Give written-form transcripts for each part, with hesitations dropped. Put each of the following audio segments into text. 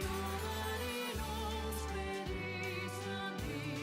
Nobody knows where this one is.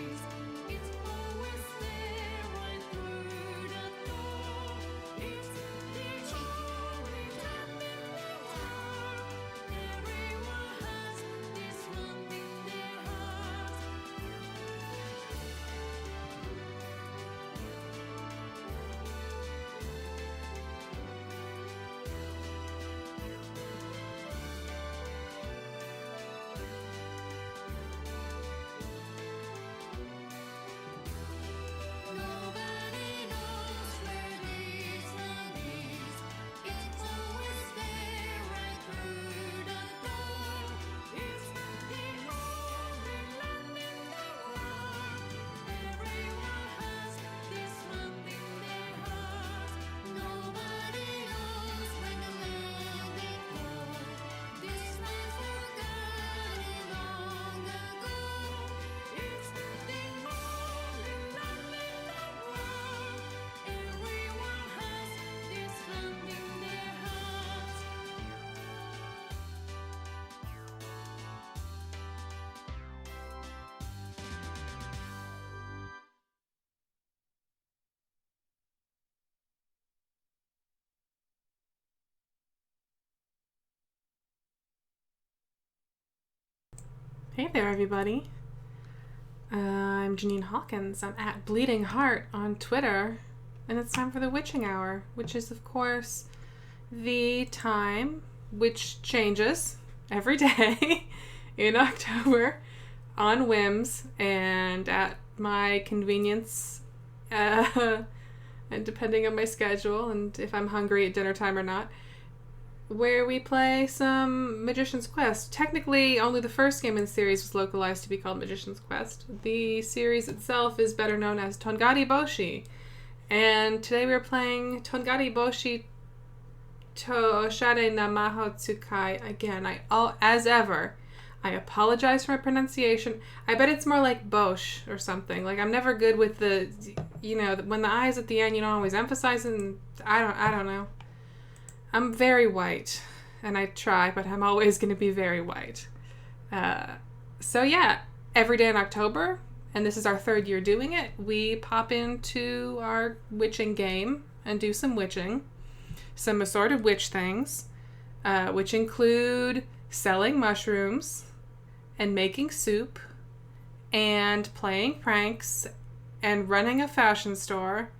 Hey there, everybody. I'm Janine Hawkins. I'm at Bleeding Heart on Twitter, and it's time for the Witching Hour, which is, of course, the time which changes every day in October on whims and at my convenience, and depending on my schedule and if I'm hungry at dinner time or not, where we play some Magician's Quest. Technically, only the first game in the series was localized to be called Magician's Quest. The series itself is better known as Tongari Boushi. And today we're playing Tongari Boushi to Oshare na Mahou Tsukai. Again, as ever, I apologize for my pronunciation. I bet it's more like Bosch or something. Like, I'm never good with the, when the I is at the end, you don't always emphasize it, and I don't know. I'm very white, and I try, but I'm always going to be very white. So yeah, every day in October, and this is our third year doing it, we pop into our witching game and do some witching. Some assorted witch things, which include selling mushrooms and making soup and playing pranks and running a fashion store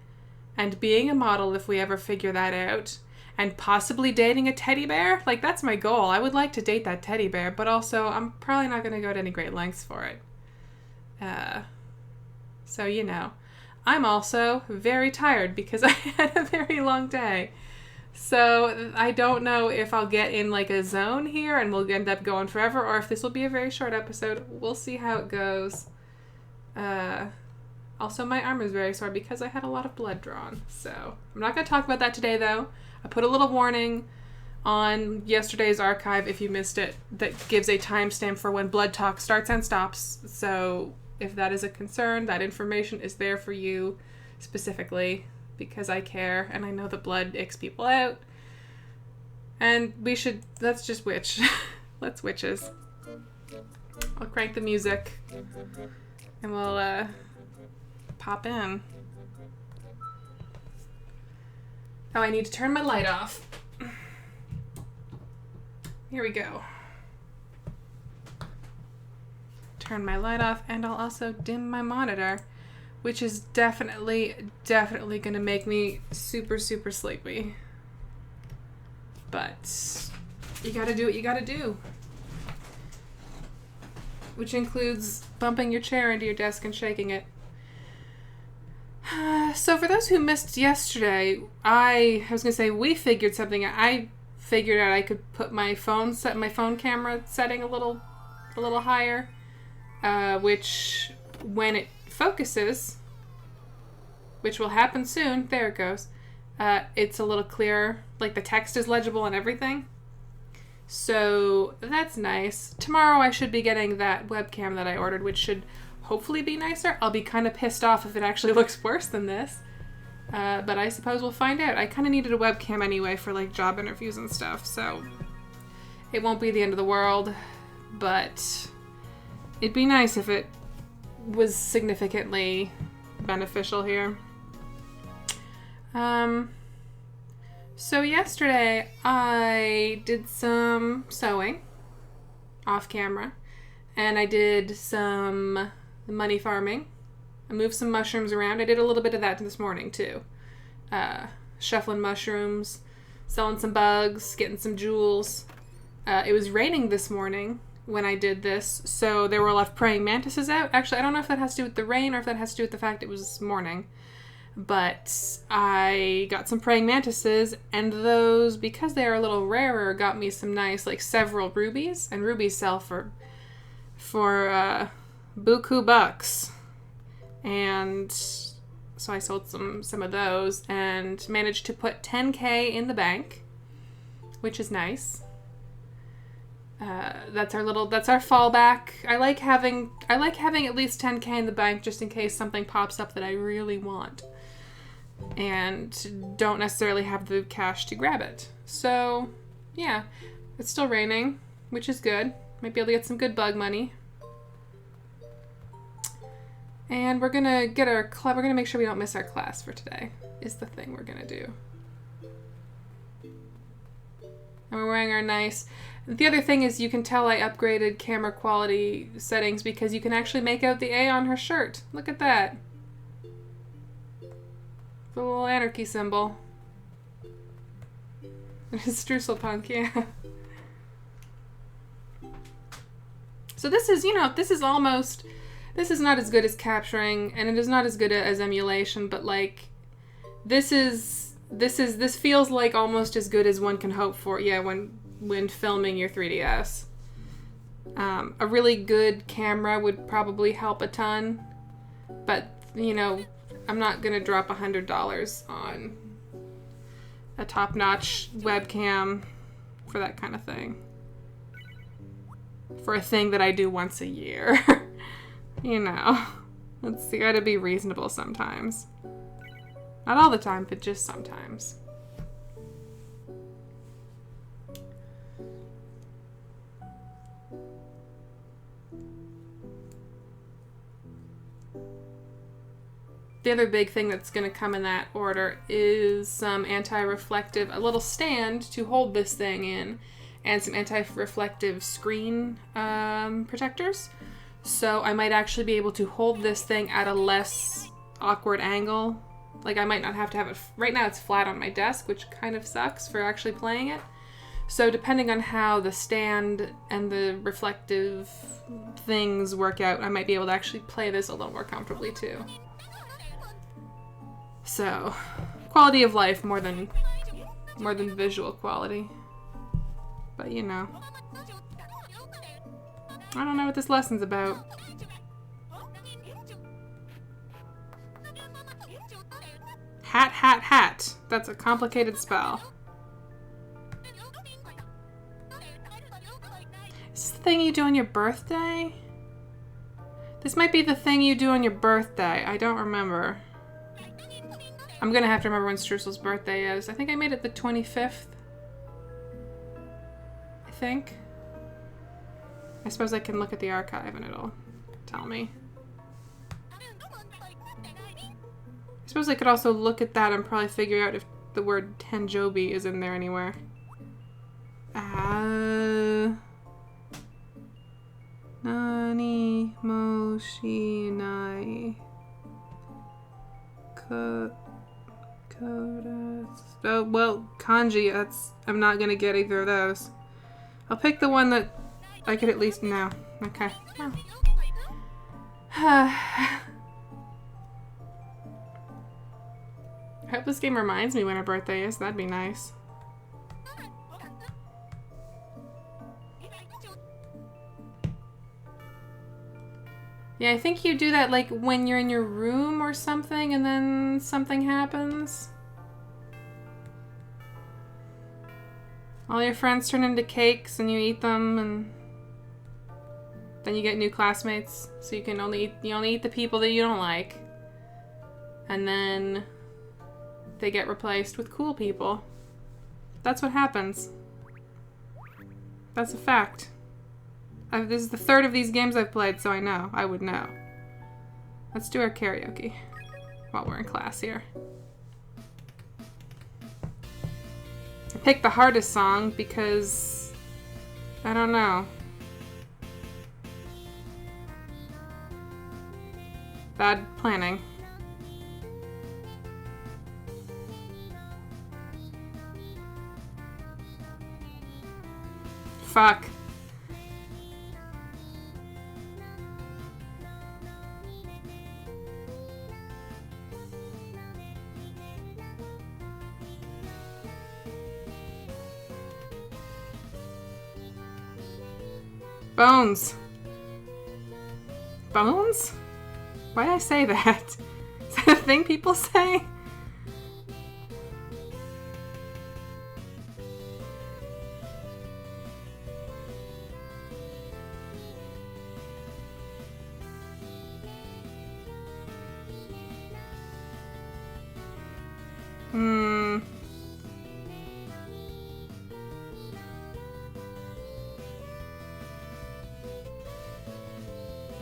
and being a model if we ever figure that out. And possibly dating a teddy bear? Like, that's my goal. I would like to date that teddy bear, but also I'm probably not going to go to any great lengths for it. So, I'm also very tired because I had a very long day. So I don't know if I'll get in like a zone here and we'll end up going forever, or if this will be a very short episode. We'll see how it goes. Also, my arm is very sore because I had a lot of blood drawn. So I'm not going to talk about that today, though. I put a little warning on yesterday's archive if you missed it that gives a timestamp for when blood talk starts and stops. So if that is a concern, that information is there for you specifically because I care and I know the blood icks people out. And let's just witch. Let's witches. I'll crank the music and we'll pop in. Oh, I need to turn my light off. Here we go. Turn my light off, and I'll also dim my monitor, which is definitely going to make me super, super sleepy. But you gotta do what you gotta do. Which includes bumping your chair into your desk and shaking it. So for those who missed yesterday, we figured something out. I figured out I could put my phone camera setting a little higher, which when it focuses, which will happen soon, there it goes, it's a little clearer, like the text is legible and everything. So that's nice. Tomorrow I should be getting that webcam that I ordered, which should hopefully be nicer. I'll be kind of pissed off if it actually looks worse than this. But I suppose we'll find out. I kind of needed a webcam anyway for like job interviews and stuff, so it won't be the end of the world, but it'd be nice if it was significantly beneficial here. So yesterday I did some sewing off camera, and I did some money farming. I moved some mushrooms around. I did a little bit of that this morning, too. Shuffling mushrooms, selling some bugs, getting some jewels. It was raining this morning when I did this, so there were a lot of praying mantises out. Actually, I don't know if that has to do with the rain or if that has to do with the fact it was morning. But I got some praying mantises, and those, because they are a little rarer, got me some nice, like, several rubies. And rubies sell for buku bucks. And so I sold some of those and managed to put $10,000 in the bank, which is nice. That's our fallback. I like having at least $10,000 in the bank just in case something pops up that I really want and don't necessarily have the cash to grab it. So yeah, it's still raining, which is good. Might be able to get some good bug money. And we're gonna make sure we don't miss our class for today, is the thing we're gonna do. And we're wearing our nice... The other thing is you can tell I upgraded camera quality settings because you can actually make out the A on her shirt. Look at that. The little anarchy symbol. It's Streuselpunk, yeah. So this is, you know, this is almost... This is not as good as capturing, and it is not as good as emulation, but like... This feels like almost as good as one can hope for, yeah, when filming your 3DS. A really good camera would probably help a ton, but, you know, I'm not gonna drop $100 on a top-notch webcam for that kind of thing. For a thing that I do once a year. You know, it's gotta be reasonable sometimes. Not all the time, but just sometimes. The other big thing that's going to come in that order is some anti-reflective, a little stand to hold this thing in, and some anti-reflective screen protectors. So I might actually be able to hold this thing at a less awkward angle. Like I might not have to have it, right now it's flat on my desk, which kind of sucks for actually playing it. So depending on how the stand and the reflective things work out, I might be able to actually play this a little more comfortably too. So, quality of life more than visual quality. But you know. I don't know what this lesson's about. Hat, hat, hat. That's a complicated spell. Is this the thing you do on your birthday? This might be the thing you do on your birthday. I don't remember. I'm gonna have to remember when Streusel's birthday is. I think I made it the 25th. I think. I suppose I can look at the archive and it'll tell me. I suppose I could also look at that and probably figure out if the word Tenjobi is in there anywhere. Nani moshi nai. Oh, well, kanji, I'm not gonna get either of those. I'll pick the one that I could at least know. Okay. Oh. I hope this game reminds me when her birthday is. That'd be nice. Yeah, I think you do that like when you're in your room or something and then something happens. All your friends turn into cakes and you eat them and then you get new classmates. So you only eat the people that you don't like. And then they get replaced with cool people. That's what happens. That's a fact. This is the third of these games I've played, so I know. I would know. Let's do our karaoke while we're in class here. I picked the hardest song because... I don't know. Bad planning. Fuck. Bones. Bones? Why did I say that? Is that a thing people say?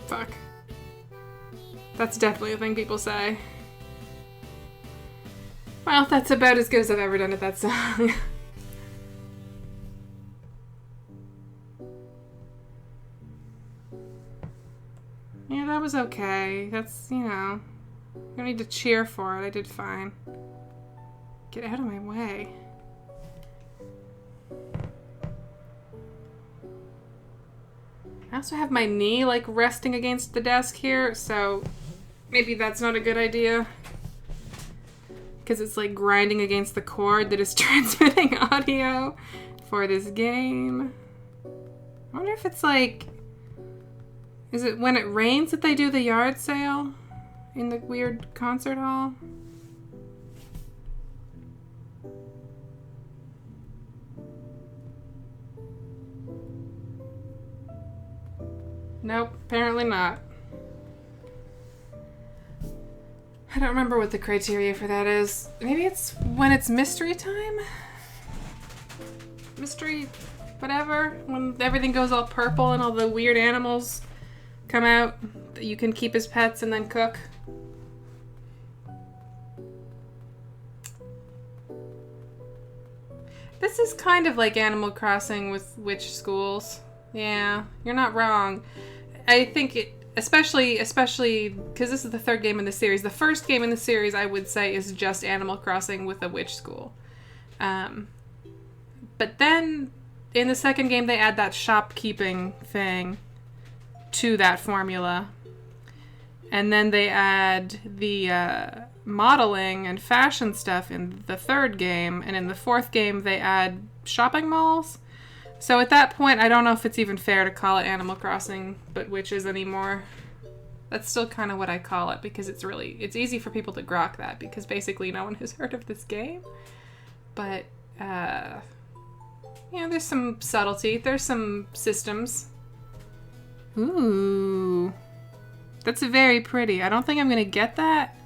Fuck. That's definitely a thing people say. Well, that's about as good as I've ever done at that song. Yeah, that was okay. That's, you know, you don't need to cheer for it. I did fine. Get out of my way. I also have my knee, like, resting against the desk here, so maybe that's not a good idea. Because it's, like, grinding against the cord that is transmitting audio for this game. I wonder if it's, like... Is it when it rains that they do the yard sale? In the weird concert hall? Nope, apparently not. I don't remember what the criteria for that is. Maybe it's when it's mystery time? Mystery whatever? When everything goes all purple and all the weird animals come out that you can keep as pets and then cook. This is kind of like Animal Crossing with witch schools. Yeah, you're not wrong. I think it, especially because this is the third game in the series. The first game in the series, I would say, is just Animal Crossing with a witch school. But then in the second game, they add that shopkeeping thing to that formula. And then they add the modeling and fashion stuff in the third game. And in the fourth game, they add shopping malls. So at that point, I don't know if it's even fair to call it Animal Crossing but witches anymore. That's still kind of what I call it because it's easy for people to grok that because basically no one has heard of this game. But, you know, there's some subtlety. There's some systems. Ooh. That's very pretty. I don't think I'm going to get that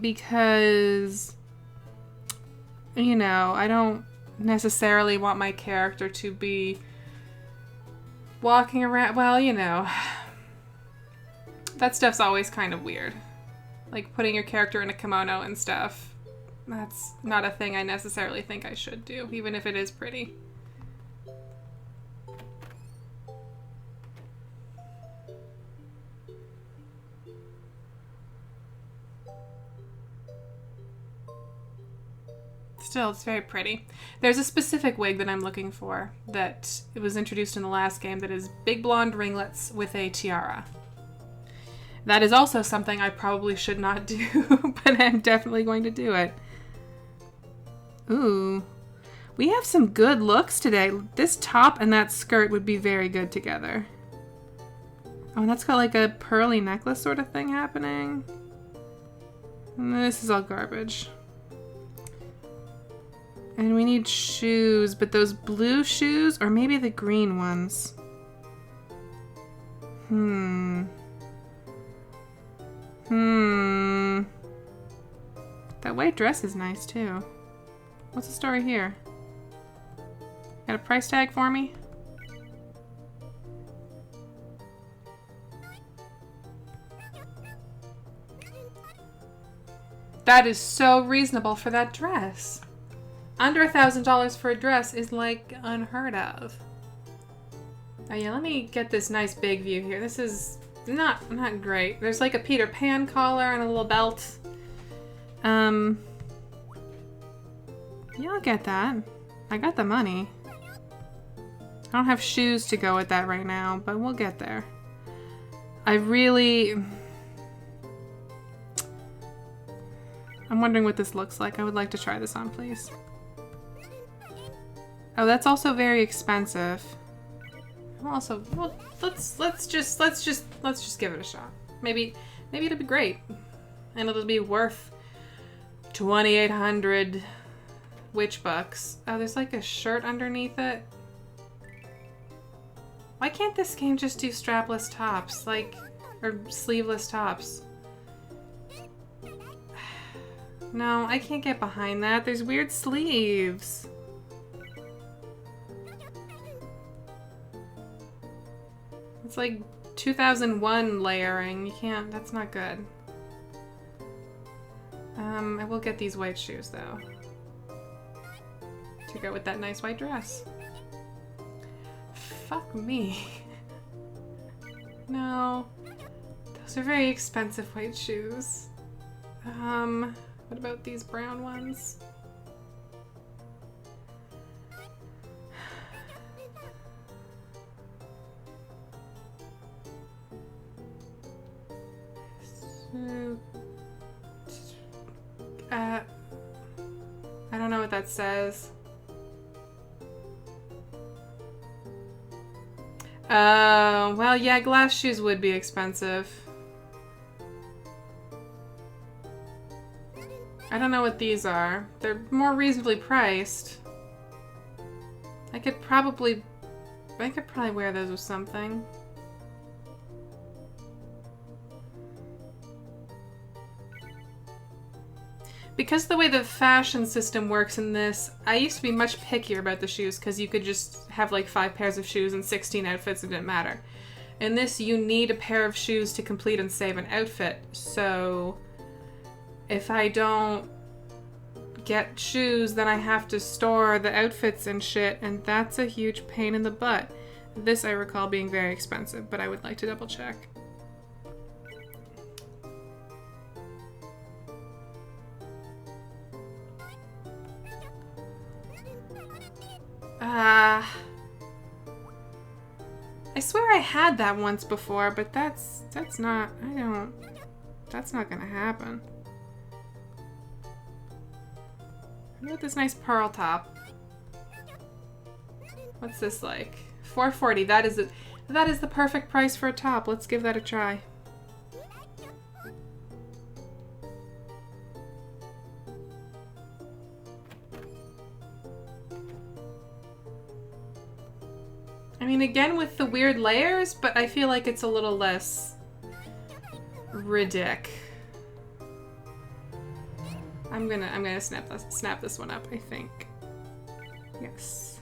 because, you know, I don't necessarily want my character to be walking around. Well, you know, that stuff's always kind of weird. Like putting your character in a kimono and stuff. That's not a thing I necessarily think I should do, even if it is pretty. Still, it's very pretty. There's a specific wig that I'm looking for that it was introduced in the last game that is big blonde ringlets with a tiara. That is also something I probably should not do, but I'm definitely going to do it. Ooh. We have some good looks today. This top and that skirt would be very good together. Oh, and that's got like a pearly necklace sort of thing happening. And this is all garbage. And we need shoes, but those blue shoes, or maybe the green ones. That white dress is nice, too. What's the story here? Got a price tag for me? That is so reasonable for that dress. Under $1,000 for a dress is like unheard of. Oh yeah, let me get this nice big view here. This is not great. There's like a Peter Pan collar and a little belt. Yeah, I'll get that. I got the money. I don't have shoes to go with that right now, but we'll get there. I'm wondering what this looks like. I would like to try this on, please. Oh, that's also very expensive. Also, well, let's just give it a shot. Maybe it'll be great, and it'll be worth 2,800 witch bucks. Oh, there's like a shirt underneath it. Why can't this game just do strapless tops, or sleeveless tops? No, I can't get behind that. There's weird sleeves. It's like 2001 layering. You can't, that's not good. I will get these white shoes though. To go with that nice white dress. fuck me. No. Those are very expensive white shoes. What about these brown ones? I don't know what that says. Well, yeah, glass shoes would be expensive. I don't know what these are. They're more reasonably priced. I could probably wear those with something. Because the way the fashion system works in this, I used to be much pickier about the shoes because you could just have like 5 pairs of shoes and 16 outfits, it didn't matter. In this, you need a pair of shoes to complete and save an outfit. So if I don't get shoes, then I have to store the outfits and shit, and that's a huge pain in the butt. This I recall being very expensive, but I would like to double check. I swear I had that once before, but that's not gonna happen. What about this nice pearl top? What's this like? $4.40. That is the perfect price for a top. Let's give that a try. I mean, again with the weird layers, but I feel like it's a little less ridic. I'm gonna snap this one up, I think. Yes.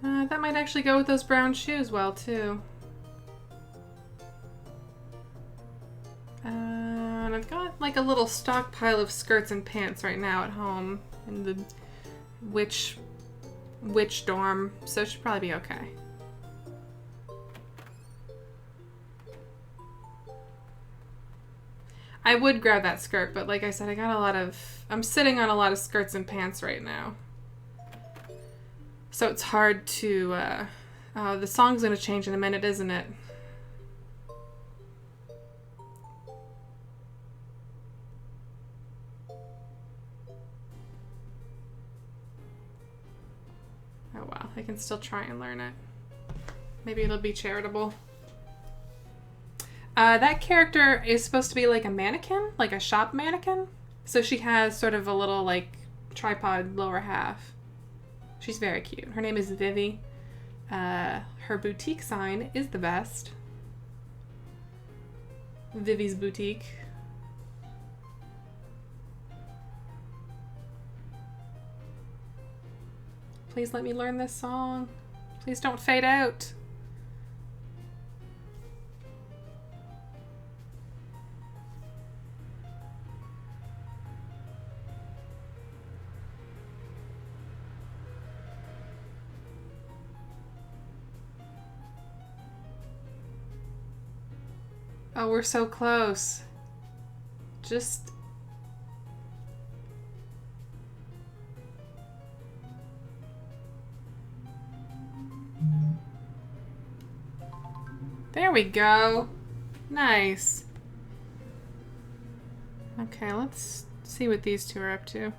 That might actually go with those brown shoes well, too. And I've got like a little stockpile of skirts and pants right now at home in the witch dorm, so it should probably be okay. I would grab that skirt, but like I said, I'm sitting on a lot of skirts and pants right now. So it's hard to, the song's gonna change in a minute, isn't it? Oh well, I can still try and learn it. Maybe it'll be charitable. That character is supposed to be like a mannequin, like a shop mannequin. So she has sort of a little like tripod lower half. She's very cute. Her name is Vivi. Her boutique sign is the best. Vivi's Boutique. Please let me learn this song. Please don't fade out. Oh, we're so close. Just... There we go. Nice. Okay, let's see what these two are up to.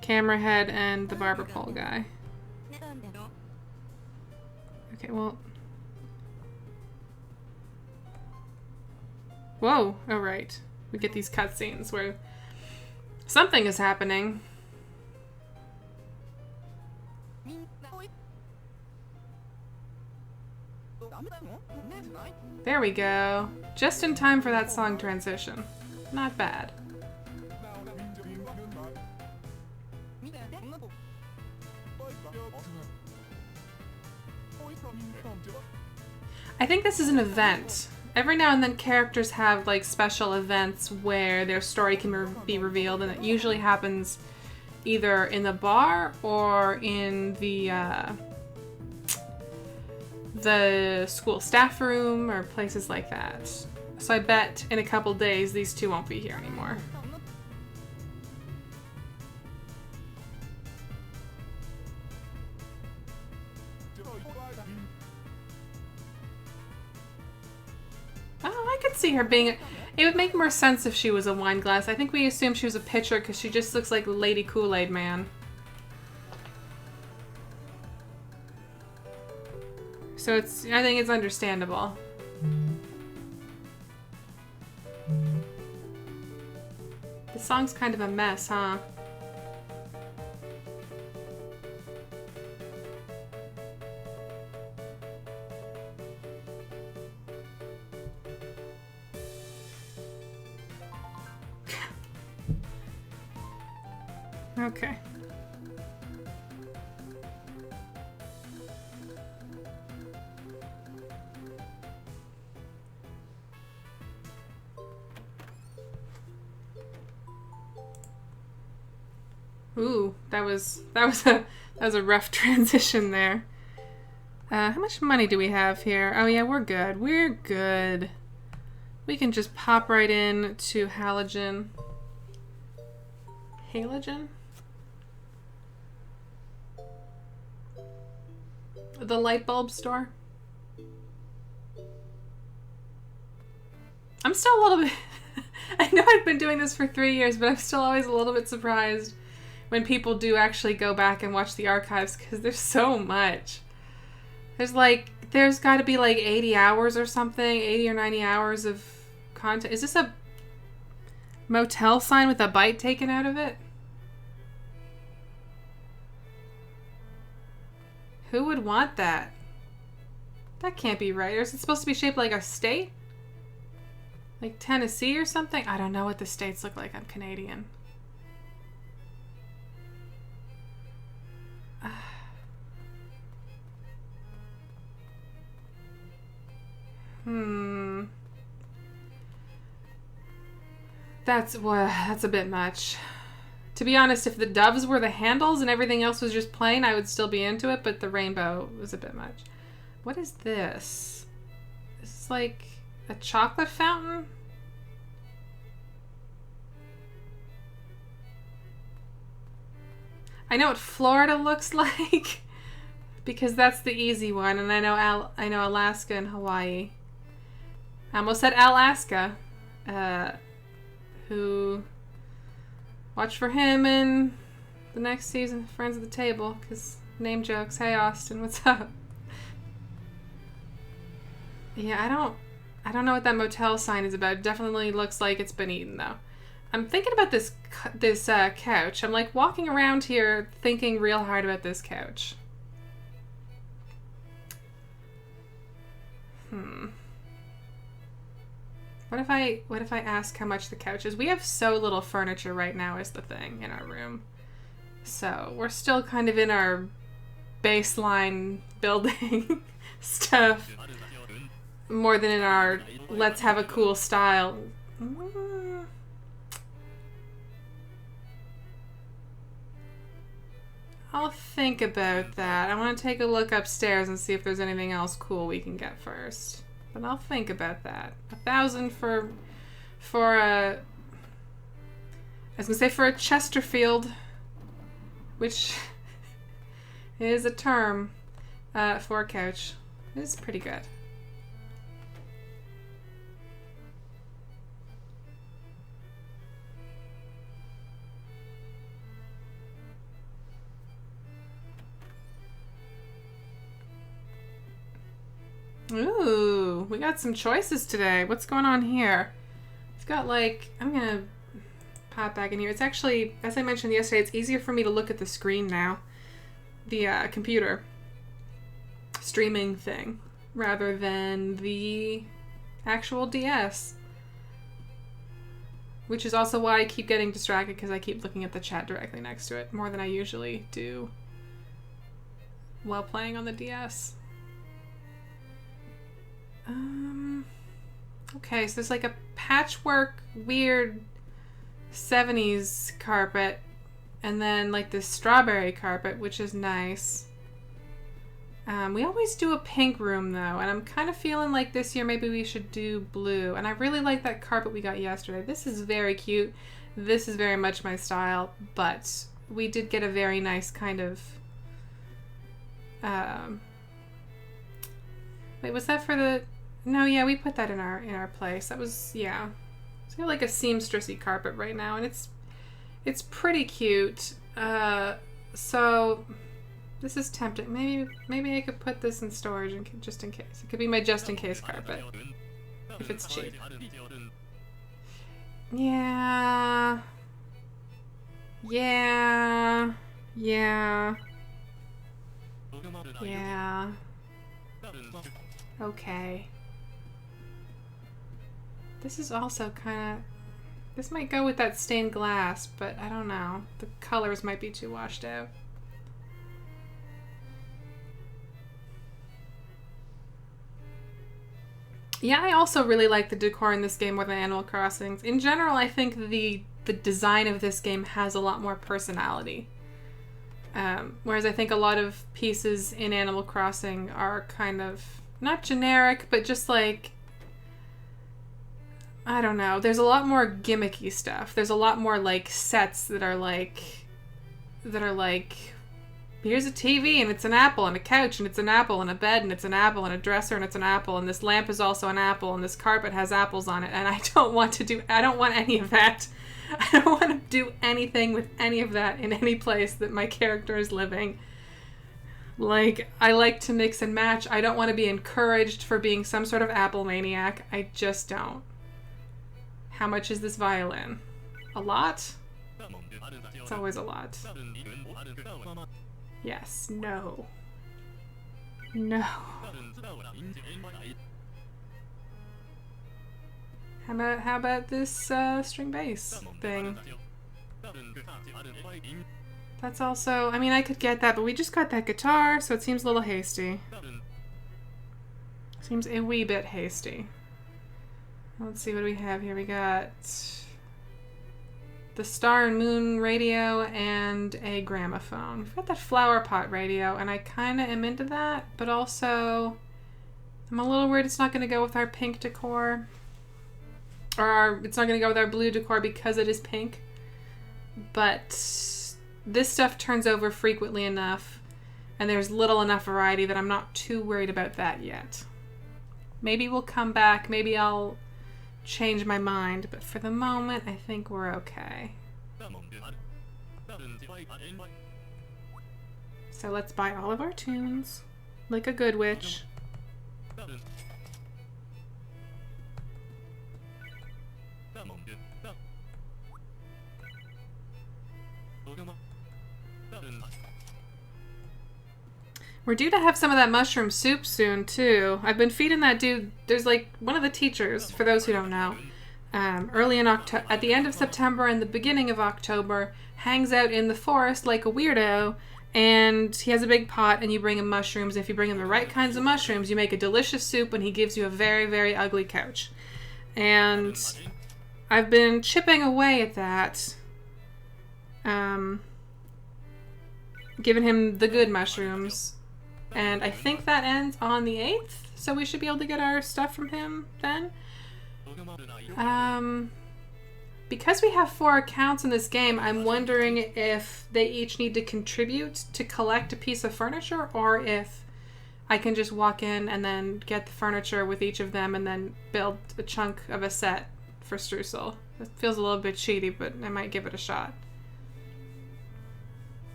Camera head and the barber pole guy. Okay, well... Whoa, oh right. We get these cutscenes where something is happening. There we go. Just in time for that song transition. Not bad. I think this is an event. every now and then characters have like special events where their story can be revealed, and it usually happens either in the bar or in the school staff room or places like that. So I bet in a couple days these two won't be here anymore. Oh, I could see her being... It would make more sense if she was a wine glass. I think we assumed she was a pitcher because she just looks like Lady Kool-Aid Man. So I think it's understandable. The song's kind of a mess, huh? Okay. Ooh, that was a rough transition there. How much money do we have here? Oh yeah, we're good. We're good. We can just pop right in to Halogen. Halogen? The light bulb store? I'm still a little bit... I know I've been doing this for 3 years, but I'm still always a little bit surprised when people do actually go back and watch the archives, because there's so much. There's got to be like 80 hours or something, 80 or 90 hours of content. Is this a motel sign with a bite taken out of it? Who would want that? That can't be right. Or is it supposed to be shaped like a state? Like Tennessee or something? I don't know what the states look like. I'm Canadian. That's a bit much. To be honest, if the doves were the handles and everything else was just plain, I would still be into it, but the rainbow was a bit much. What is this? This is like a chocolate fountain? I know what Florida looks like because that's the easy one, and I know Alaska and Hawaii. I almost said Alaska. Who... Watch for him in the next season of Friends at the Table, because name jokes. Hey, Austin, what's up? Yeah, I don't know what that motel sign is about. It definitely looks like it's been eaten, though. I'm thinking about this couch. I'm like walking around here thinking real hard about this couch. What if I ask how much the couch is? We have so little furniture right now is the thing in our room. So we're still kind of in our baseline building stuff more than in our let's have a cool style. I'll think about that. I want to take a look upstairs and see if there's anything else cool we can get first. But I'll think about that. 1,000 for a... I was gonna say for a Chesterfield, which is a term for a couch. It is pretty good. Ooh, we got some choices today. What's going on here? We've got I'm gonna pop back in here. It's actually, as I mentioned yesterday, it's easier for me to look at the screen now. The computer streaming thing rather than the actual DS. Which is also why I keep getting distracted because I keep looking at the chat directly next to it more than I usually do while playing on the DS. Okay, so there's like a patchwork, weird 70s carpet, and then like this strawberry carpet, which is nice. We always do a pink room though, and I'm kind of feeling like this year maybe we should do blue. And I really like that carpet we got yesterday. This is very cute. This is very much my style, but we did get a very nice kind of... wait, was that for the... No, yeah, we put that in our place. That was, yeah. It's got like a seamstressy carpet right now, and it's pretty cute. So this is tempting. Maybe I could put this in storage just in case. It could be my just in case carpet if it's cheap. Yeah. Yeah. Yeah. Yeah. Okay. This is also kind of... This might go with that stained glass, but I don't know. The colors might be too washed out. Yeah, I also really like the decor in this game more than Animal Crossing's. In general, I think the design of this game has a lot more personality. Whereas I think a lot of pieces in Animal Crossing are kind of, not generic, but just like, I don't know. There's a lot more gimmicky stuff. There's a lot more like sets that are like, here's a TV and it's an apple, and a couch and it's an apple, and a bed and it's an apple, and a dresser and it's an apple, and this lamp is also an apple, and this carpet has apples on it. And I don't want any of that. I don't want to do anything with any of that in any place that my character is living. Like, I like to mix and match. I don't want to be encouraged for being some sort of apple maniac. I just don't. How much is this violin? A lot? It's always a lot. Yes. No. No. How about this string bass thing? That's also... I mean, I could get that, but we just got that guitar, so it seems a little hasty. Seems a wee bit hasty. Let's see what we have here. We got the Star and Moon radio and a gramophone. We've got that flower pot radio, and I kind of am into that, but also I'm a little worried it's not going to go with our pink decor. Or it's not going to go with our blue decor because it is pink. But this stuff turns over frequently enough, and there's little enough variety that I'm not too worried about that yet. Maybe we'll come back. Maybe I'll change my mind, but for the moment, I think we're okay. So let's buy all of our tunes, like a good witch. We're due to have some of that mushroom soup soon, too. I've been feeding that dude. There's like one of the teachers, for those who don't know, early in October, at the end of September and the beginning of October, hangs out in the forest like a weirdo, and he has a big pot, and you bring him mushrooms. If you bring him the right kinds of mushrooms, you make a delicious soup, and he gives you a very, very ugly couch. And I've been chipping away at that, giving him the good mushrooms. And I think that ends on the 8th, so we should be able to get our stuff from him then. Because we have 4 accounts in this game, I'm wondering if they each need to contribute to collect a piece of furniture, or if I can just walk in and then get the furniture with each of them and then build a chunk of a set for Streusel. It feels a little bit cheaty, but I might give it a shot.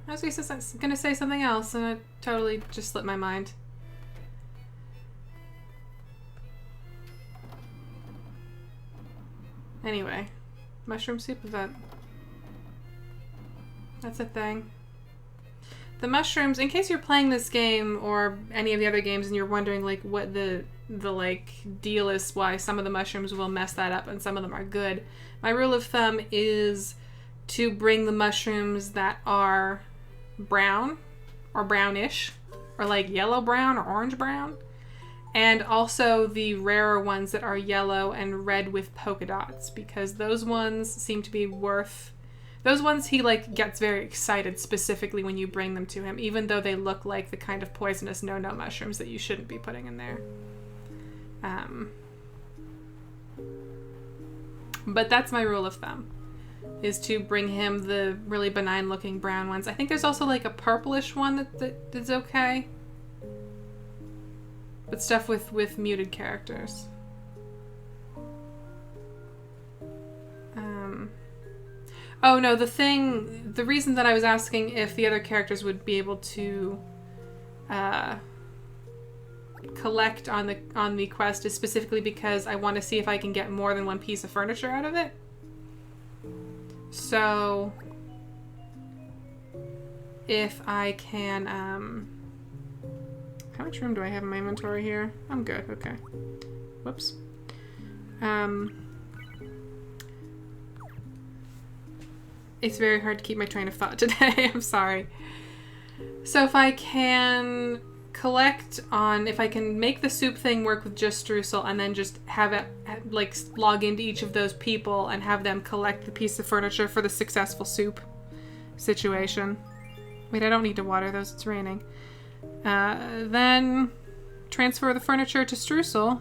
I was gonna say something else, and it totally just slipped my mind. Anyway, mushroom soup event. That's a thing. The mushrooms, in case you're playing this game or any of the other games and you're wondering like what the like deal is, why some of the mushrooms will mess that up and some of them are good. My rule of thumb is to bring the mushrooms that are brown or brownish, are like yellow brown or orange brown. And also the rarer ones that are yellow and red with polka dots, because those ones seem to be worth... Those ones he, like, gets very excited specifically when you bring them to him, even though they look like the kind of poisonous no-no mushrooms that you shouldn't be putting in there. But that's my rule of thumb, is to bring him the really benign-looking brown ones. I think there's also, like, a purplish one that's okay. But stuff with muted characters. Oh no, the reason that I was asking if the other characters would be able to collect on the quest is specifically because I want to see if I can get more than one piece of furniture out of it. So if I can, how much room do I have in my inventory here? I'm good, okay. Whoops. It's very hard to keep my train of thought today, I'm sorry. So if I can collect on, if I can make the soup thing work with just streusel and then just have it, like, log into each of those people and have them collect the piece of furniture for the successful soup situation. Wait, I don't need to water those, it's raining. Then transfer the furniture to streusel.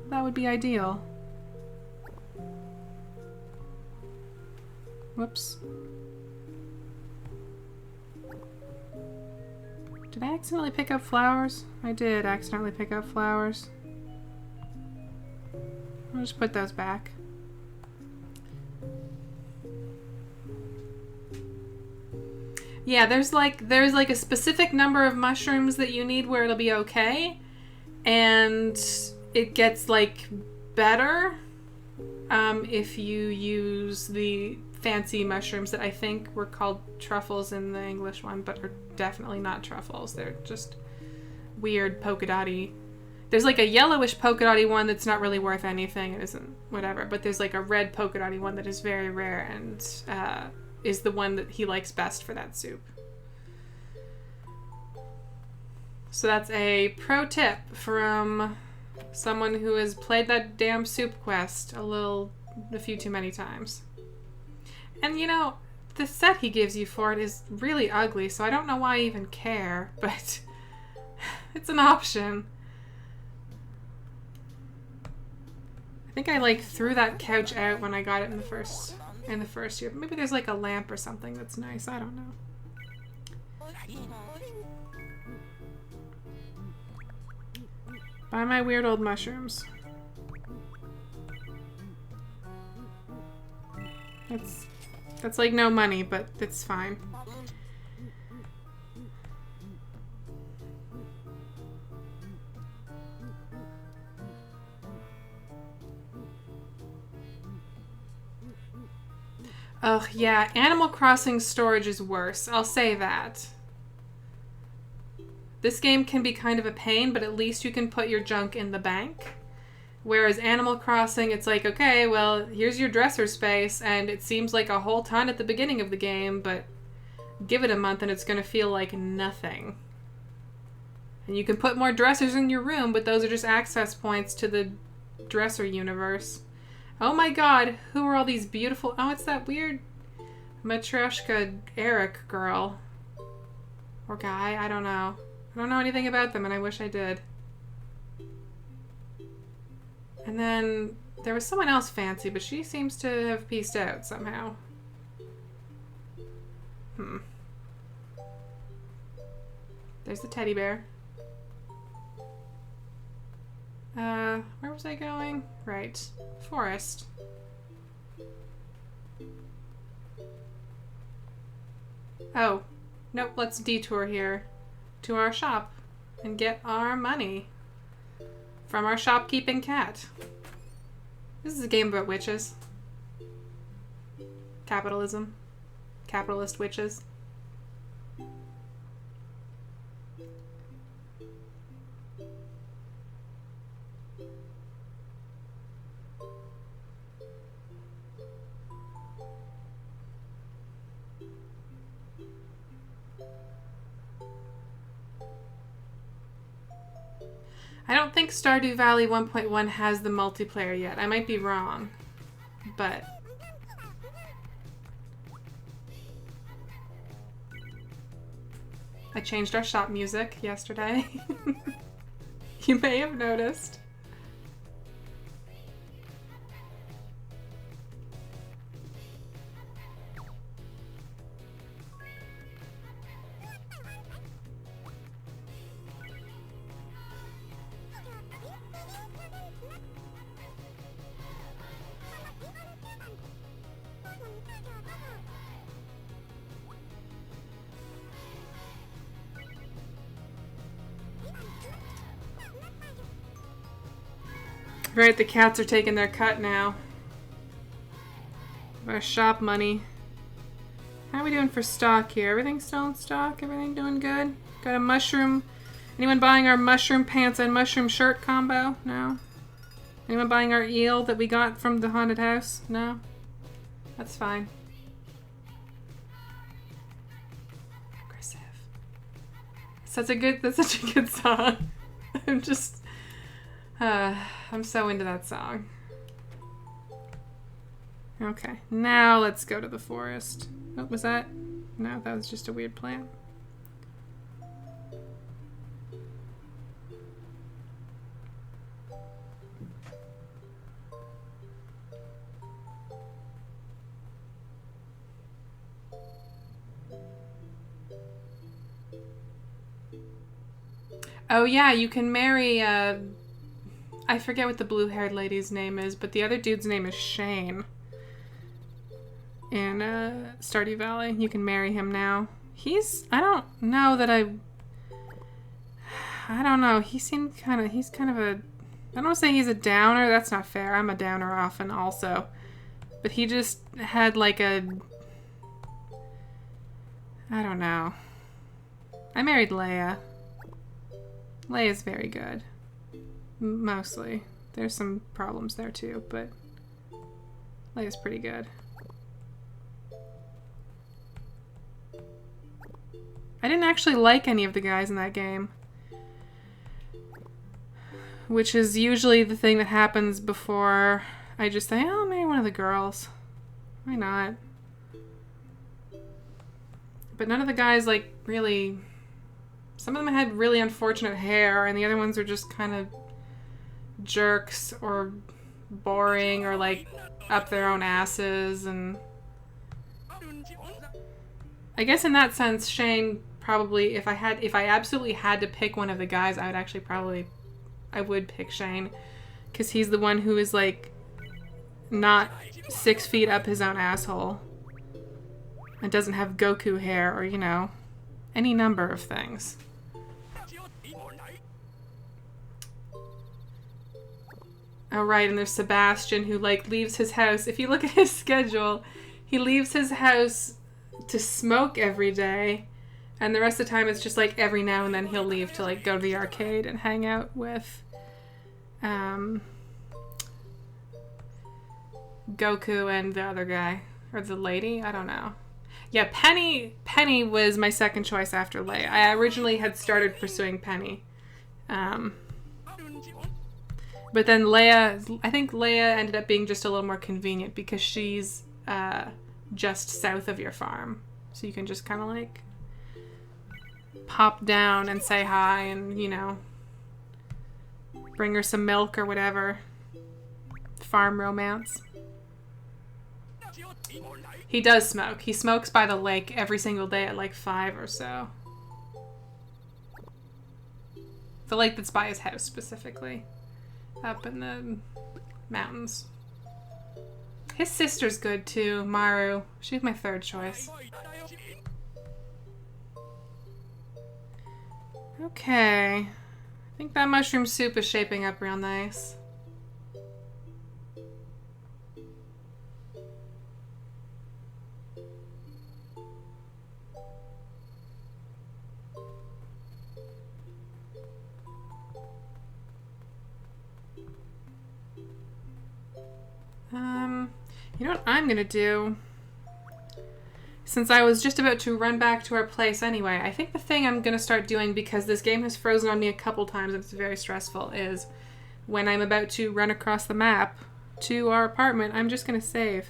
That would be ideal. Whoops. Did I accidentally pick up flowers? I did accidentally pick up flowers. I'll just put those back. Yeah, there's like a specific number of mushrooms that you need where it'll be okay, and it gets like better if you use the fancy mushrooms that I think were called truffles in the English one, but are definitely not truffles. They're just weird polka dotty. There's like a yellowish polka dotty one that's not really worth anything. It isn't whatever, but there's like a red polka dotty one that is very rare and is the one that he likes best for that soup. So that's a pro tip from someone who has played that damn soup quest a few too many times. And you know, the set he gives you for it is really ugly, so I don't know why I even care, but it's an option. I think I like threw that couch out when I got it in the first year. Maybe there's like a lamp or something that's nice. I don't know. Buy my weird old mushrooms. That's like no money, but it's fine. Ugh, yeah, Animal Crossing storage is worse. I'll say that. This game can be kind of a pain, but at least you can put your junk in the bank. Whereas Animal Crossing, it's like, okay, well, here's your dresser space, and it seems like a whole ton at the beginning of the game, but give it a month and it's going to feel like nothing. And you can put more dressers in your room, but those are just access points to the dresser universe. Oh my god, who are all these beautiful... Oh, it's that weird Matryoshka Eric girl. Or guy, I don't know. I don't know anything about them, and I wish I did. And then there was someone else fancy, but she seems to have pieced out somehow. There's the teddy bear. Where was I going? Right. Forest. Oh. Nope, let's detour here to our shop and get our money from our shopkeeping cat. This is a game about witches. Capitalism. Capitalist witches. I don't think Stardew Valley 1.1 has the multiplayer yet. I might be wrong, but... I changed our shop music yesterday. You may have noticed. Right, the cats are taking their cut now. Of our shop money. How are we doing for stock here? Everything still in stock? Everything doing good? Got a mushroom. Anyone buying our mushroom pants and mushroom shirt combo? No? Anyone buying our eel that we got from the haunted house? No? That's fine. Aggressive. That's such a good song. I'm so into that song. Okay, now let's go to the forest. Oh, was that? No, that was just a weird plant. Oh yeah, you can marry, I forget what the blue-haired lady's name is, but the other dude's name is Shane. In Stardew Valley. You can marry him now. I don't know that I don't know. He's kind of a, I don't want to say he's a downer. That's not fair. I'm a downer often also. But he just had like I don't know. I married Leia. Leia's very good. Mostly. There's some problems there too, but Leia's pretty good. I didn't actually like any of the guys in that game. Which is usually the thing that happens before I just say, oh, maybe one of the girls. Why not? But none of the guys, like, really... Some of them had really unfortunate hair, and the other ones are just kind of jerks or boring or, like, up their own asses, and... I guess in that sense, Shane probably, if I absolutely had to pick one of the guys, I would pick Shane. Because he's the one who is, like, not 6 feet up his own asshole. And doesn't have Goku hair or, you know, any number of things. Oh, right, and there's Sebastian who, like, leaves his house. If you look at his schedule, he leaves his house to smoke every day. And the rest of the time it's just, like, every now and then he'll leave to, like, go to the arcade and hang out with Goku and the other guy. Or the lady? I don't know. Yeah, Penny was my second choice after Leia. I originally had started pursuing Penny. But then I think Leia ended up being just a little more convenient because she's just south of your farm. So you can just kind of like pop down and say hi and, you know, bring her some milk or whatever. Farm romance. He does smoke. He smokes by the lake every single day at like 5 or so. The lake that's by his house specifically. Up in the mountains. His sister's good too, Mahou. She's my third choice. Okay. I think that mushroom soup is shaping up real nice. You know what I'm gonna do? since I was just about to run back to our place anyway, I think the thing I'm going to start doing, because this game has frozen on me a couple times and it's very stressful, is when I'm about to run across the map to our apartment, I'm just going to save.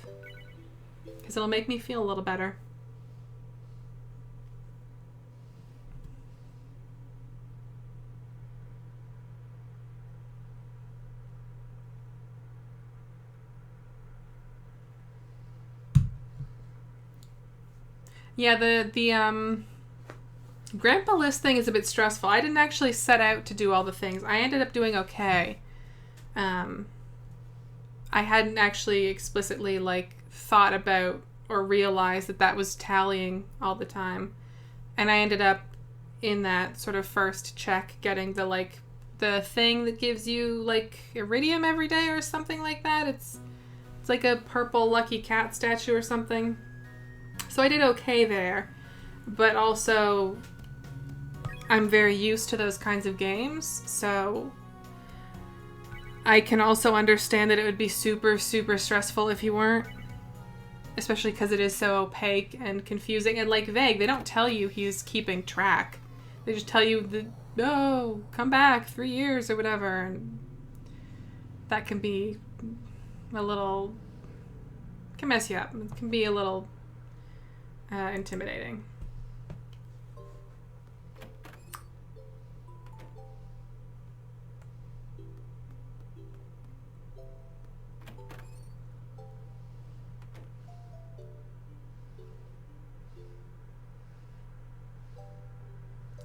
Because it'll make me feel a little better. Yeah, the Grandpa List thing is a bit stressful. I didn't actually set out to do all the things. I ended up doing okay. I hadn't actually explicitly, like, thought about or realized that that was tallying all the time. And I ended up, in that sort of first check, getting the, like, the thing that gives you, like, iridium every day or something like that. It's like a purple lucky cat statue or something. So I did okay there. But also, I'm very used to those kinds of games, so I can also understand that it would be super, super stressful if you weren't. Especially because it is so opaque and confusing and, like, vague. They don't tell you he's keeping track. They just tell you, no, come back 3 years or whatever. And that can be a little, can mess you up. It can be a little intimidating.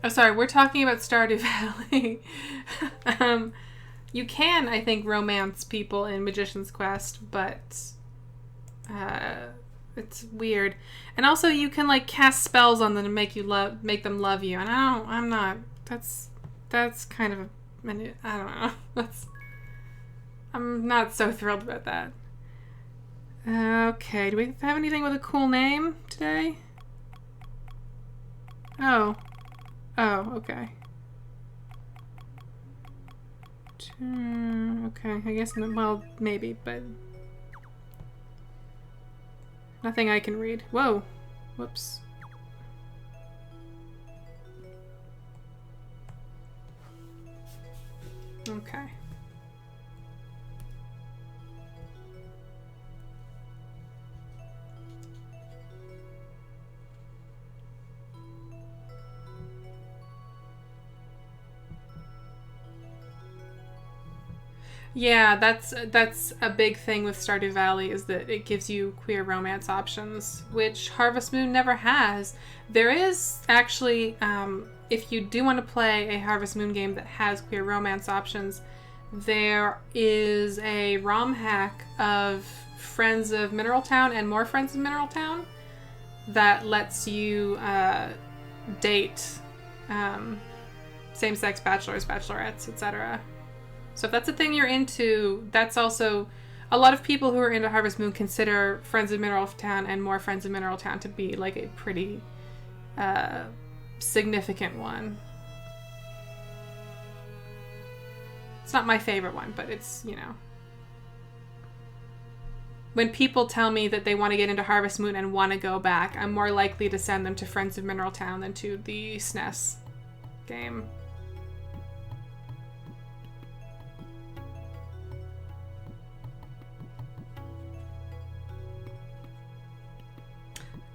Oh, sorry, we're talking about Stardew Valley. You can, I think, romance people in Magician's Quest, but it's weird. And also, you can, like, cast spells on them to make them love you. And I'm not. That's kind of I don't know. I'm not so thrilled about that. Okay, do we have anything with a cool name today? Oh, okay. Okay, I guess, well, maybe, but nothing I can read. Whoa. Whoops. Okay. Yeah, that's a big thing with Stardew Valley, is that it gives you queer romance options, which Harvest Moon never has. There is actually, if you do want to play a Harvest Moon game that has queer romance options, there is a ROM hack of Friends of Mineral Town and More Friends of Mineral Town that lets you date same-sex bachelors, bachelorettes, etc. So if that's a thing you're into, that's also... A lot of people who are into Harvest Moon consider Friends of Mineral Town and More Friends of Mineral Town to be, like, a pretty significant one. It's not my favorite one, but it's, you know... When people tell me that they want to get into Harvest Moon and want to go back, I'm more likely to send them to Friends of Mineral Town than to the SNES game.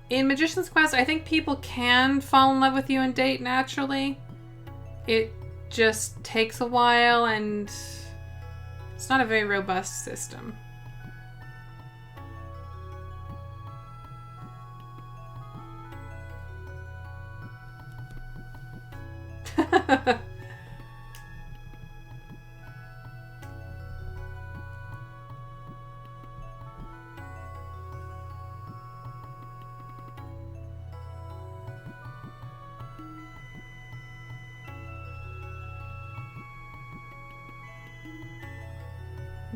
In Magician's Quest, I think people can fall in love with you and date naturally. It just takes a while, and it's not a very robust system.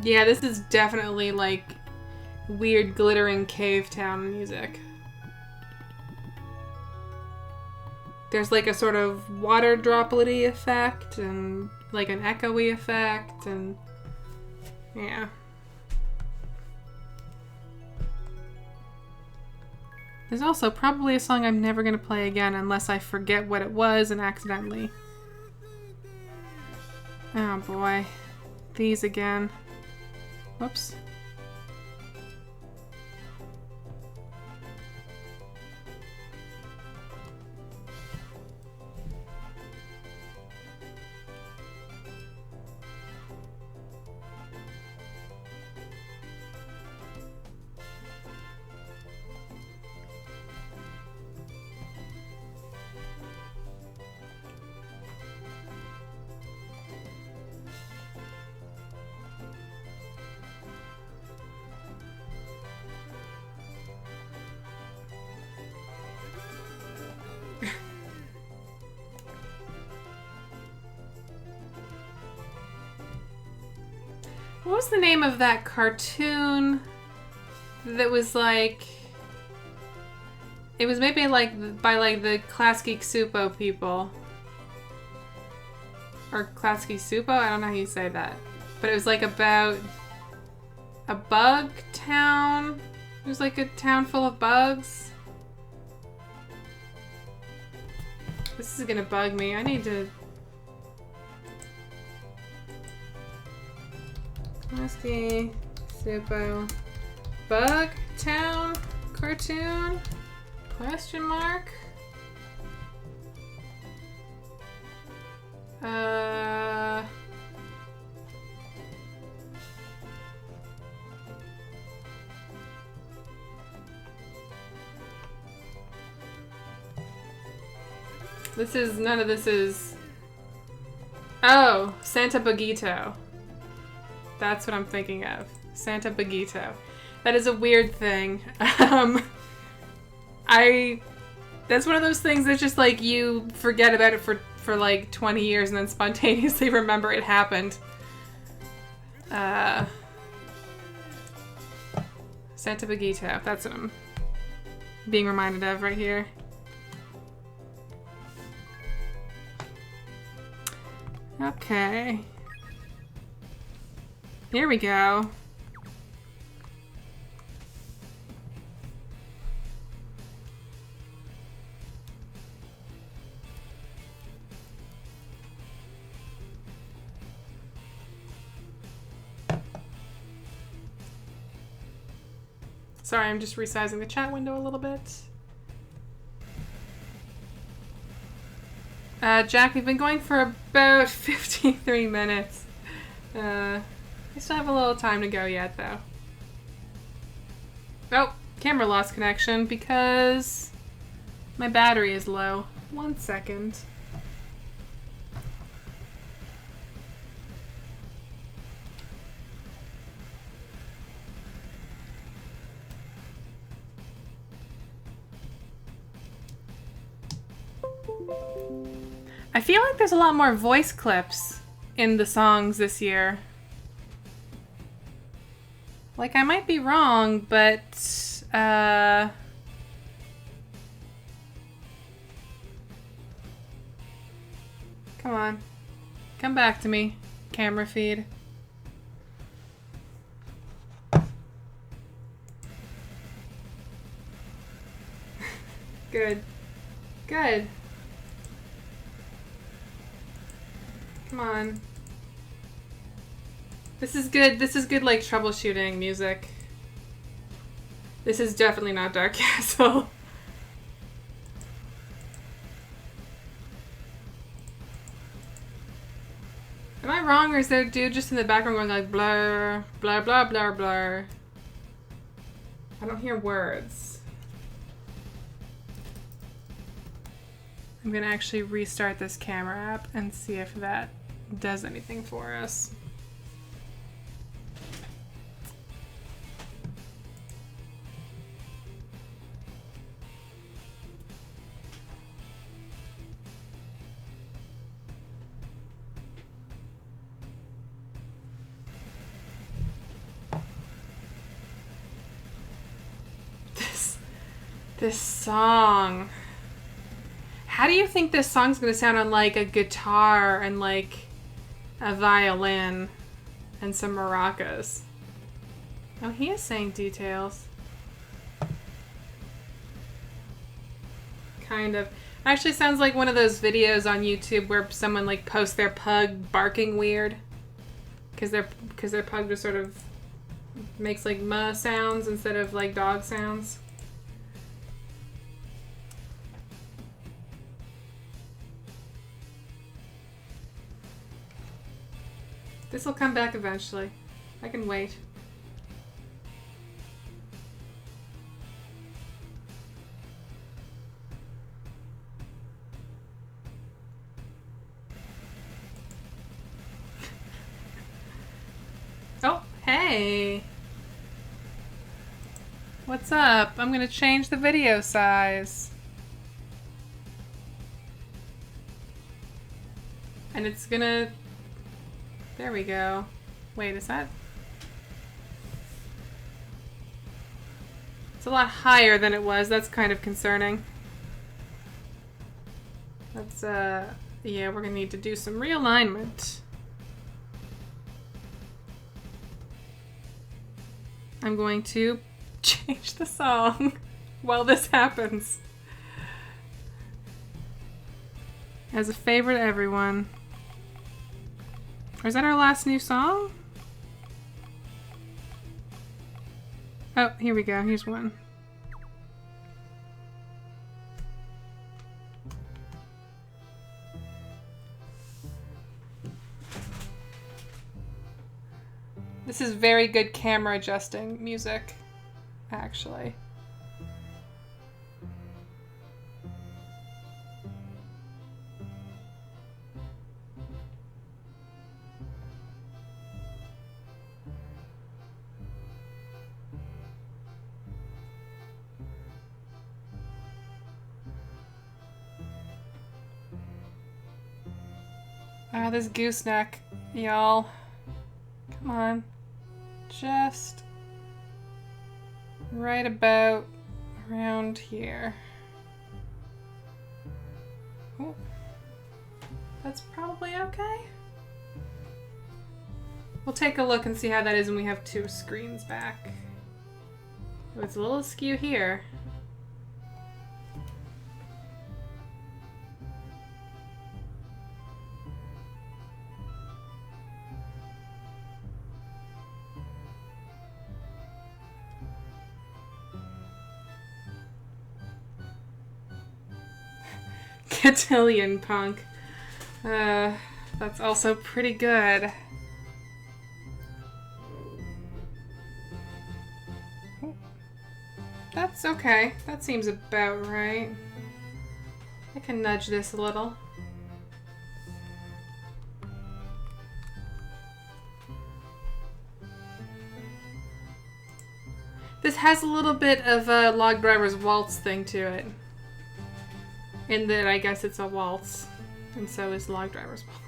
Yeah, this is definitely, like, weird glittering cave town music. There's, like, a sort of water droplet-y effect and, like, an echoey effect, and yeah. There's also probably a song I'm never gonna play again unless I forget what it was and accidentally. Oh boy. These again. Whoops. What was the name of that cartoon that was like... It was maybe like by like the Class Geek Supo people. Or Class Geek Supo? I don't know how you say that. But it was like about a bug town. It was like a town full of bugs. This is gonna bug me. I need to... Musky, Supo, Bug Town cartoon? Question mark? This is, none of this is... Oh, Santa Bagito. That's what I'm thinking of. Santa Bagito. That is a weird thing. That's one of those things that's just like you forget about it for like 20 years and then spontaneously remember it happened. Santa Bagito. That's what I'm being reminded of right here. Okay. Here we go. Sorry, I'm just resizing the chat window a little bit. Jack, we've been going for about 53 minutes. We still have a little time to go yet, though. Oh, camera lost connection because my battery is low. 1 second. I feel like there's a lot more voice clips in the songs this year. Like, I might be wrong, but, come on. Come back to me, camera feed. Good. Good. Come on. This is good, like, troubleshooting music. This is definitely not Dark Castle. Am I wrong, or is there a dude just in the background going like, blur, blah, blah, blah, blur? I don't hear words. I'm gonna actually restart this camera app and see if that does anything for us. This song. How do you think this song's gonna sound on like a guitar and like a violin and some maracas? Oh, he is saying details. Kind of. Actually sounds like one of those videos on YouTube where someone like posts their pug barking weird. Because their pug just sort of makes like "muh" sounds instead of like dog sounds. This will come back eventually. I can wait. Oh, hey. What's up? I'm gonna change the video size. And it's gonna... There we go. Wait, is that... It's a lot higher than it was. That's kind of concerning. That's, yeah, we're gonna need to do some realignment. I'm going to change the song while this happens. As a favor to everyone. Or is that our last new song? Oh, here we go. Here's one. This is very good camera adjusting music, actually. Ah, this gooseneck, y'all. Come on. Just right about around here. Oh, that's probably okay. We'll take a look and see how that is when we have two screens back. Oh, it's a little askew here. Cotillion punk. That's also pretty good. That's okay. That seems about right. I can nudge this a little. This has a little bit of a Log Driver's Waltz thing to it. In that I guess it's a waltz, and so is Log Driver's Waltz.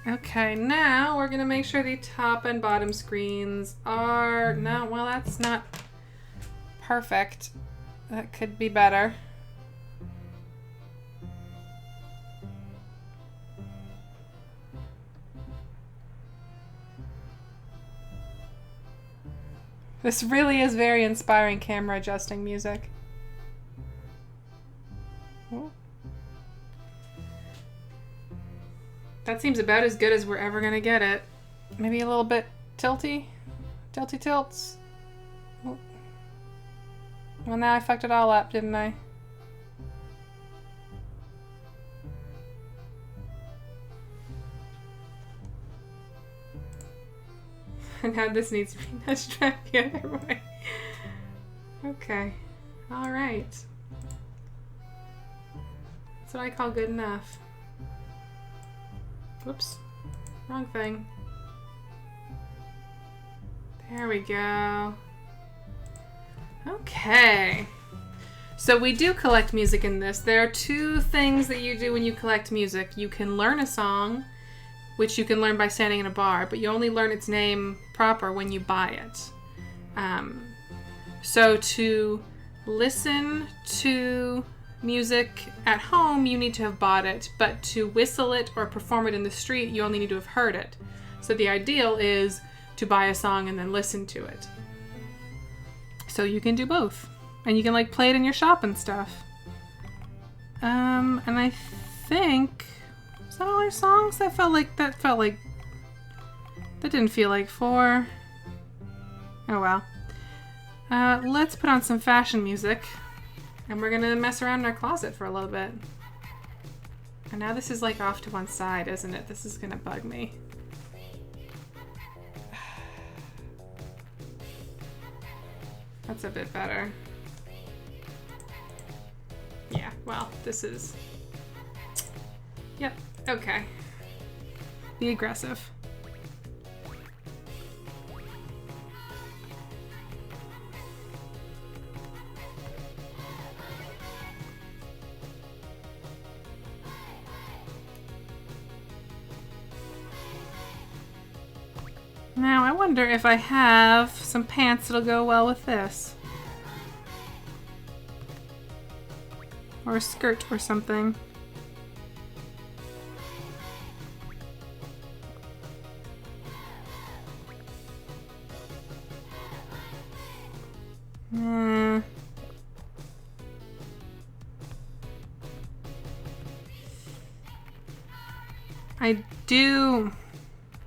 Okay, now we're gonna make sure the top and bottom screens are... No, well, that's not perfect. That could be better. This really is very inspiring camera adjusting music. Ooh. That seems about as good as we're ever gonna get it. Maybe a little bit tilty? Tilty tilts? Ooh. Well, now I fucked it all up, didn't I? And now this needs to be nudged back the other way. Okay. Alright. That's what I call good enough. Whoops. Wrong thing. There we go. Okay. So we do collect music in this. There are two things that you do when you collect music. You can learn a song, which you can learn by standing in a bar, but you only learn its name proper when you buy it. So to listen to music at home, you need to have bought it, but to whistle it or perform it in the street, you only need to have heard it. So the ideal is to buy a song and then listen to it. So you can do both. And you can like play it in your shop and stuff. And I think, is that all our songs? That didn't feel like 4. Oh well. Let's put on some fashion music. And we're gonna mess around in our closet for a little bit. And now this is like off to one side, isn't it? This is gonna bug me. That's a bit better. Yeah, well, this is... Yep, okay. Be aggressive. Now, I wonder if I have some pants that'll go well with this. Or a skirt or something.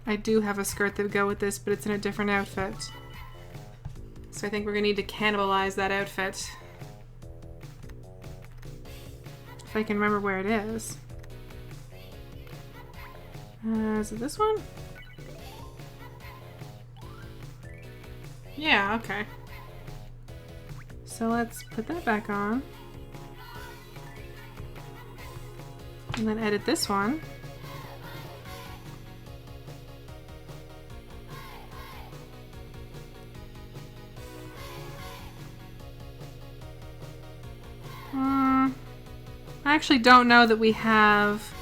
I do have a skirt that would go with this, but it's in a different outfit. So I think we're gonna need to cannibalize that outfit. If I can remember where it is. Is it this one? Yeah, okay. So let's put that back on. And then edit this one. I actually don't know that we have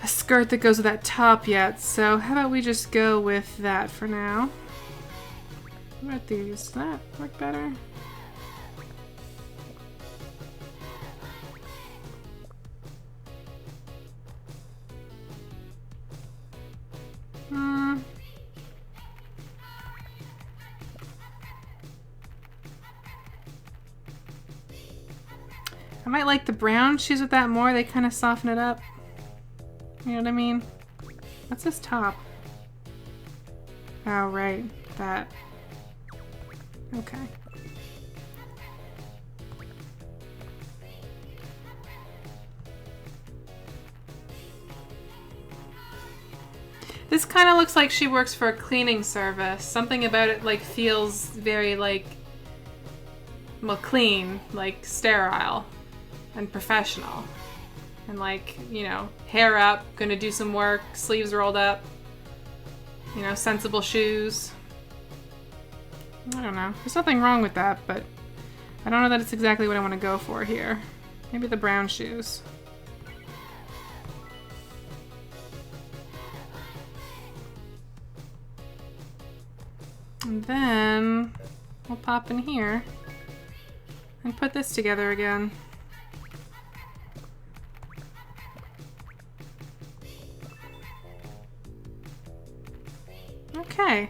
a skirt that goes with that top yet, so how about we just go with that for now? What about these? Does that work better? I might like the brown shoes with that more. They kind of soften it up. You know what I mean? What's this top? Oh, right. That. Okay. This kind of looks like she works for a cleaning service. Something about it like feels very like, well, clean, like sterile and professional. And like, you know, hair up, gonna do some work, sleeves rolled up, you know, sensible shoes. I don't know. There's nothing wrong with that, but I don't know that it's exactly what I want to go for here. Maybe the brown shoes. And then we'll pop in here and put this together again. Okay.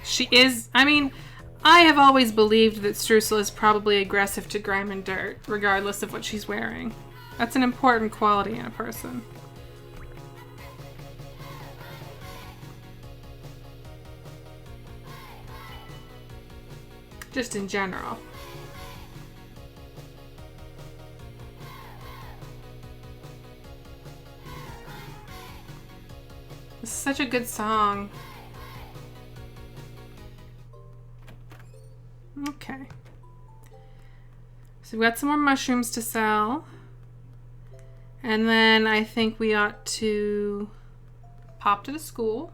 She is, I mean, I have always believed that Streusel is probably aggressive to grime and dirt, regardless of what she's wearing. That's an important quality in a person. Just in general. This is such a good song. Okay. So we've got some more mushrooms to sell. And then I think we ought to pop to the school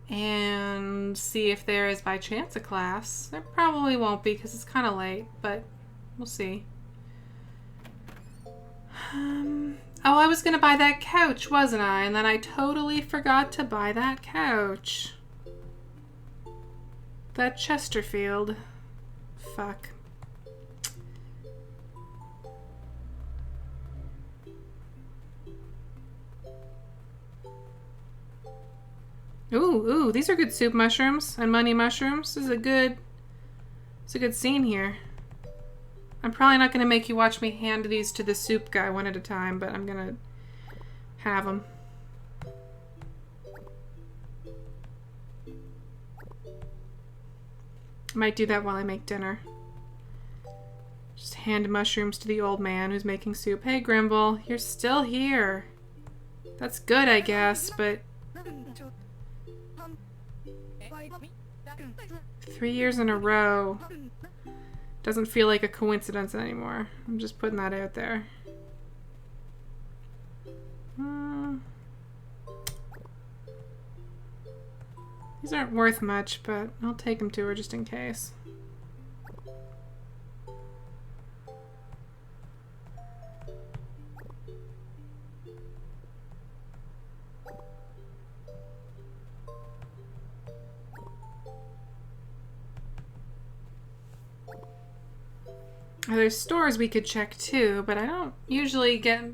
and see if there is by chance a class. There probably won't be because it's kind of late, but we'll see. Oh, I was gonna buy that couch, wasn't I? And then I totally forgot to buy that couch. That Chesterfield. Fuck. Ooh, these are good soup mushrooms and money mushrooms. This is a good scene here. I'm probably not gonna make you watch me hand these to the soup guy one at a time, but I'm gonna have them. Might do that while I make dinner. Just hand mushrooms to the old man who's making soup. Hey, Grimble, you're still here. That's good, I guess, but 3 years in a row doesn't feel like a coincidence anymore. I'm just putting that out there. These aren't worth much, but I'll take them to her just in case. There's stores we could check too, but I don't usually get...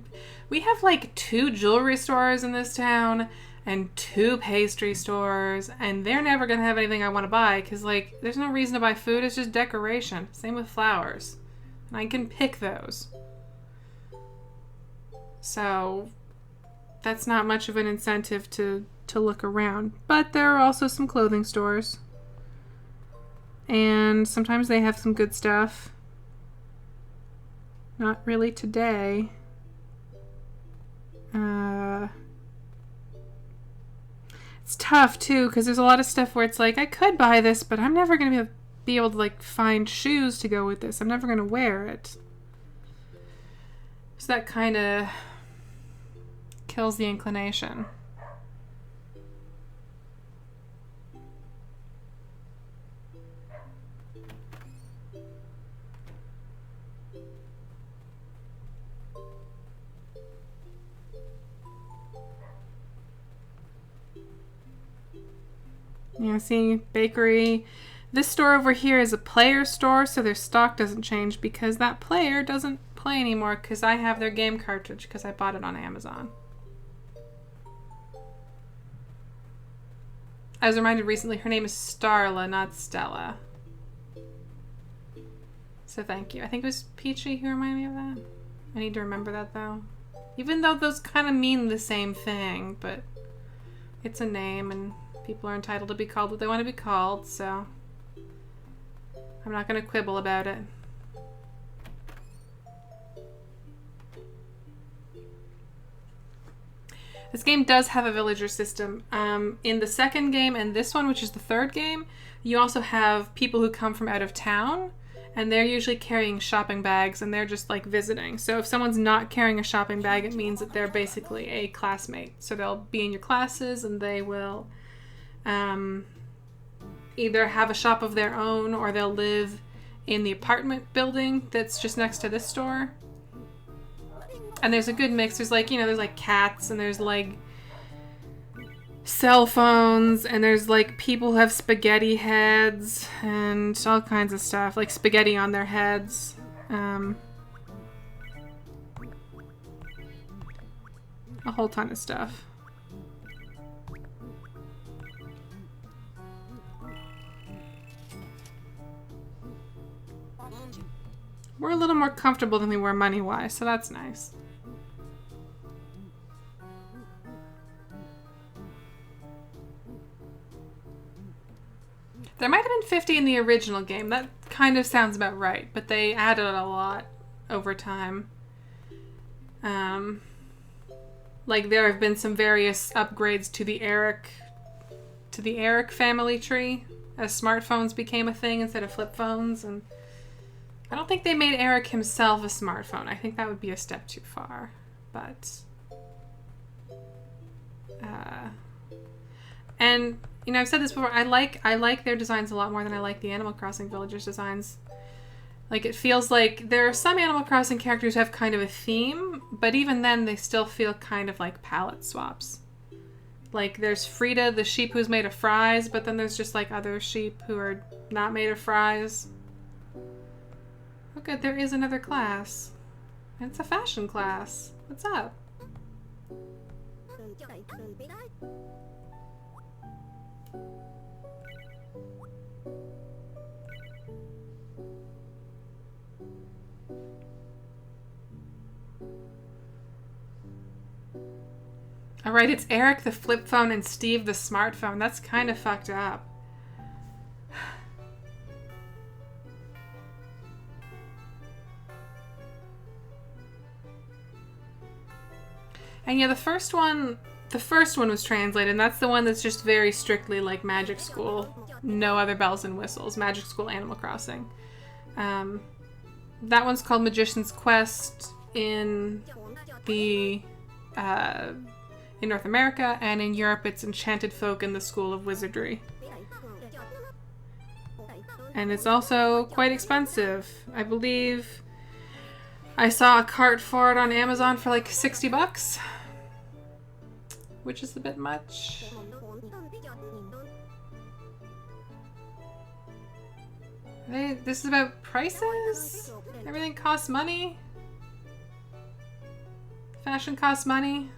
We have like 2 jewelry stores in this town and 2 pastry stores, and they're never gonna have anything I want to buy because, like, there's no reason to buy food. It's just decoration. Same with flowers. And I can pick those. So that's not much of an incentive to look around. But there are also some clothing stores. And sometimes they have some good stuff. Not really today. It's tough too, because there's a lot of stuff where it's like, I could buy this, but I'm never going to be able to like find shoes to go with this. I'm never going to wear it. So that kind of kills the inclination. Yeah, see, bakery. This store over here is a player store, so their stock doesn't change because that player doesn't play anymore because I have their game cartridge because I bought it on Amazon. I was reminded recently her name is Starla, not Stella. So thank you. I think it was Peachy who reminded me of that. I need to remember that though. Even though those kind of mean the same thing, but it's a name and people are entitled to be called what they want to be called, so I'm not going to quibble about it. This game does have a villager system. In the second game and this one, which is the third game, you also have people who come from out of town, and they're usually carrying shopping bags, and they're just like visiting. So if someone's not carrying a shopping bag, it means that they're basically a classmate. So they'll be in your classes, and they will either have a shop of their own, or they'll live in the apartment building that's just next to this store. And there's a good mix. There's like, there's like cats, and there's like cell phones, and there's like people who have spaghetti heads and all kinds of stuff, like spaghetti on their heads. A whole ton of stuff. We're a little more comfortable than we were money-wise, so that's nice. There might have been 50 in the original game. That kind of sounds about right, but they added a lot over time. Like there have been some various upgrades to the Eric family tree as smartphones became a thing instead of flip phones, and I don't think they made Eric himself a smartphone. I think that would be a step too far, but and I've said this before. I like their designs a lot more than I like the Animal Crossing villagers designs. Like, it feels like there are some Animal Crossing characters who have kind of a theme, but even then they still feel kind of like palette swaps. Like, there's Frida, the sheep who's made of fries, but then there's just, like, other sheep who are not made of fries. Oh, good, there is another class. And it's a fashion class. What's up? Alright, it's Eric the flip phone and Steve the smartphone. That's kind of fucked up. And yeah, the first one was translated, and that's the one that's just very strictly like Magic School. No other bells and whistles. Magic School Animal Crossing. That one's called Magician's Quest in the... in North America, and in Europe it's Enchanted Folk in the School of Wizardry. And it's also quite expensive. I believe I saw a cart for it on Amazon for like $60, which is a bit much. This is about prices? Everything costs money? Fashion costs money?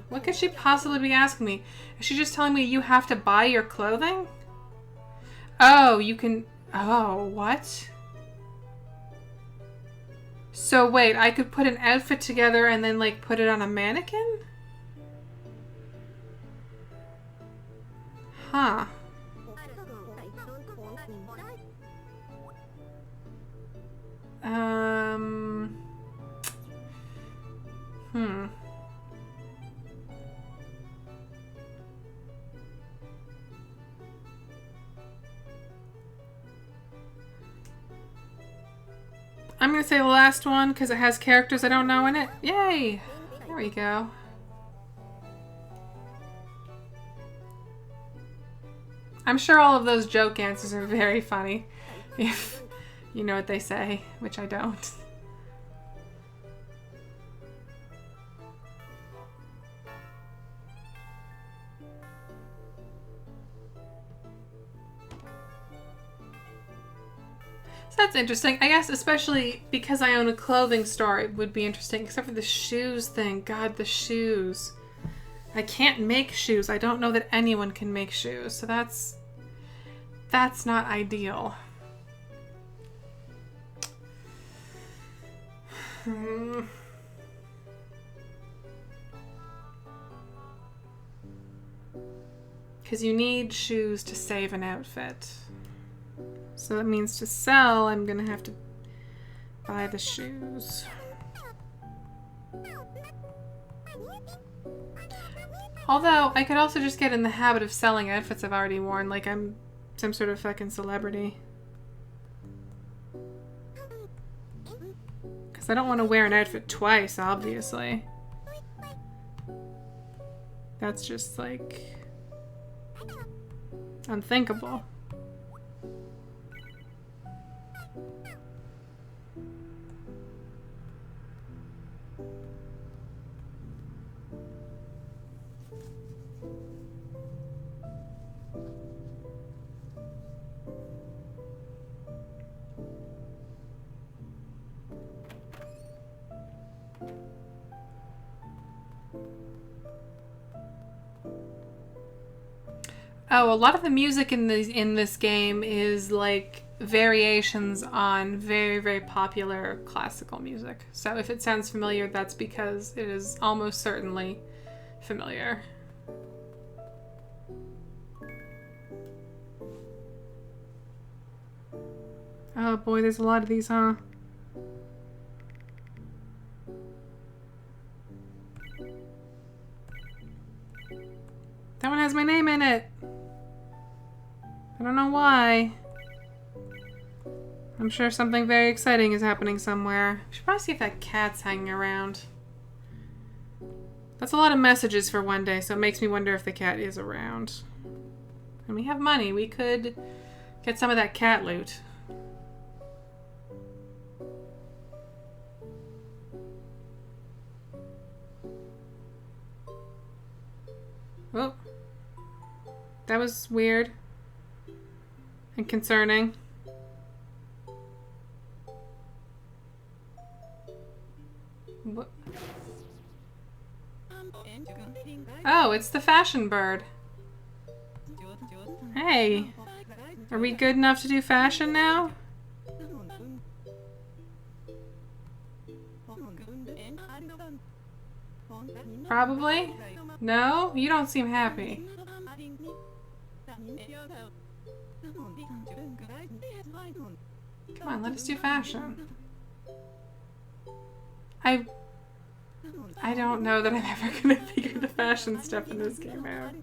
What could she possibly be asking me? Is she just telling me you have to buy your clothing? Oh, you can... Oh, what? So wait, I could put an outfit together and then, like, put it on a mannequin? Huh. I'm gonna say the last one because it has characters I don't know in it. Yay! There we go. I'm sure all of those joke answers are very funny, if you know what they say, which I don't. So that's interesting. I guess especially because I own a clothing store, it would be interesting, except for the shoes thing. God, the shoes. I can't make shoes. I don't know that anyone can make shoes, so that's not ideal. Because you need shoes to save an outfit. So that means to sell, I'm gonna have to buy the shoes. Although, I could also just get in the habit of selling outfits I've already worn, like I'm some sort of fucking celebrity. Because I don't want to wear an outfit twice, obviously. That's just, like, unthinkable. Oh, a lot of the music in this game is like variations on very, very popular classical music. So if it sounds familiar, that's because it is almost certainly familiar. Oh boy, there's a lot of these, huh? That one has my name in it. I don't know why. I'm sure something very exciting is happening somewhere. We should probably see if that cat's hanging around. That's a lot of messages for one day, so it makes me wonder if the cat is around. And we have money. We could get some of that cat loot. Oh. That was weird. And concerning. What? Oh, it's the fashion bird. Hey. Are we good enough to do fashion now? Probably. No? You don't seem happy. Come on, let us do fashion. I don't know that I'm ever gonna figure the fashion stuff in this game out.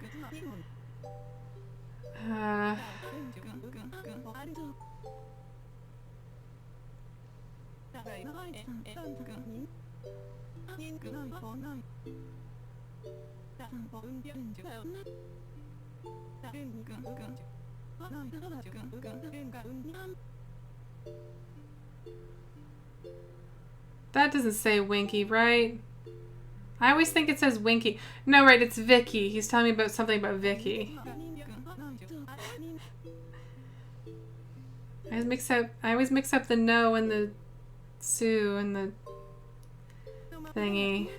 That doesn't say Winky, right? I always think it says Winky. No, right, it's Vicky. He's telling me about something about Vicky. I always mix up the no and the Sue and the thingy.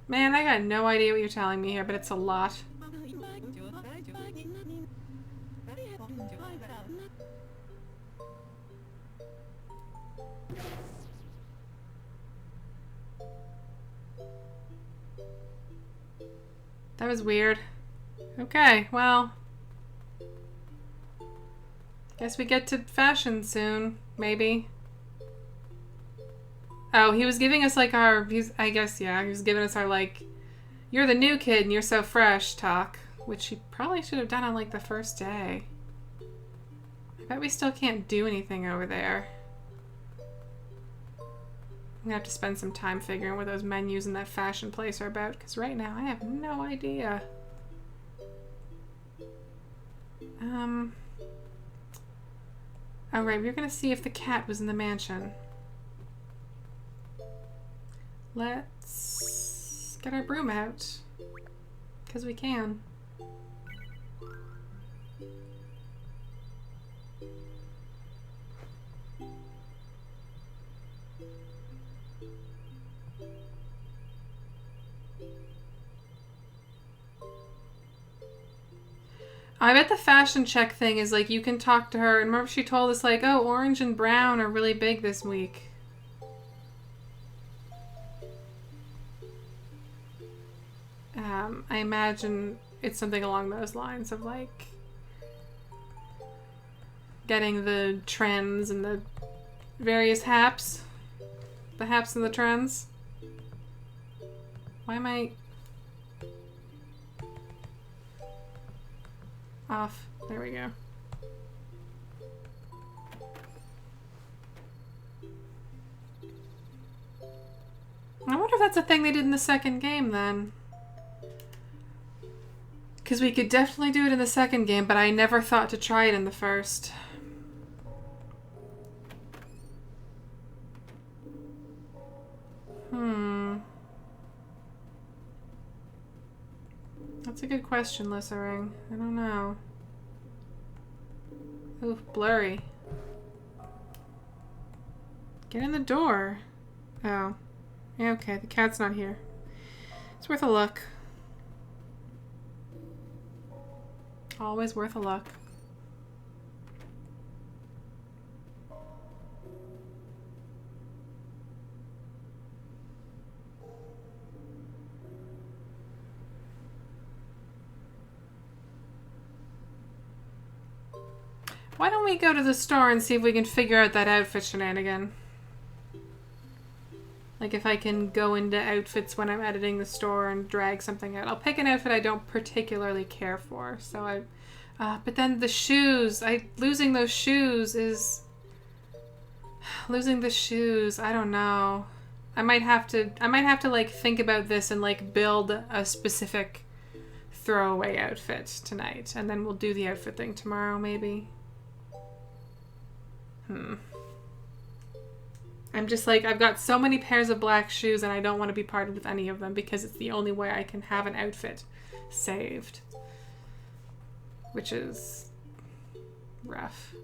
Man, I got no idea what you're telling me here, but it's a lot. That was weird. Okay, well. Guess we get to fashion soon, maybe. Oh, he was giving us like our, I guess, yeah, he was giving us our like, you're the new kid and you're so fresh talk, which he probably should have done on like the first day. I bet we still can't do anything over there. I'm gonna have to spend some time figuring what those menus in that fashion place are about, because right now I have no idea. Oh right, we were gonna see if the cat was in the mansion. Let's get our broom out, because we can. I bet the fashion check thing is like you can talk to her, and remember she told us like, oh, orange and brown are really big this week. I imagine it's something along those lines of like getting the trends and the various haps. The haps and the trends. Why am I off? There we go. I wonder if that's a thing they did in the second game then. Because we could definitely do it in the second game, but I never thought to try it in the first. That's a good question, Lissering. I don't know. Ooh, blurry. Get in the door. Oh. Yeah, okay, the cat's not here. It's worth a look. Always worth a look. Why don't we go to the store and see if we can figure out that outfit shenanigan? Like if I can go into outfits when I'm editing the store and drag something out. I'll pick an outfit I don't particularly care for. So but then the shoes, losing those shoes is Losing the shoes. I don't know. I might have to like think about this and like build a specific throwaway outfit tonight, and then we'll do the outfit thing tomorrow maybe. I'm just like, I've got so many pairs of black shoes and I don't want to be parted with any of them because it's the only way I can have an outfit saved. Which is rough.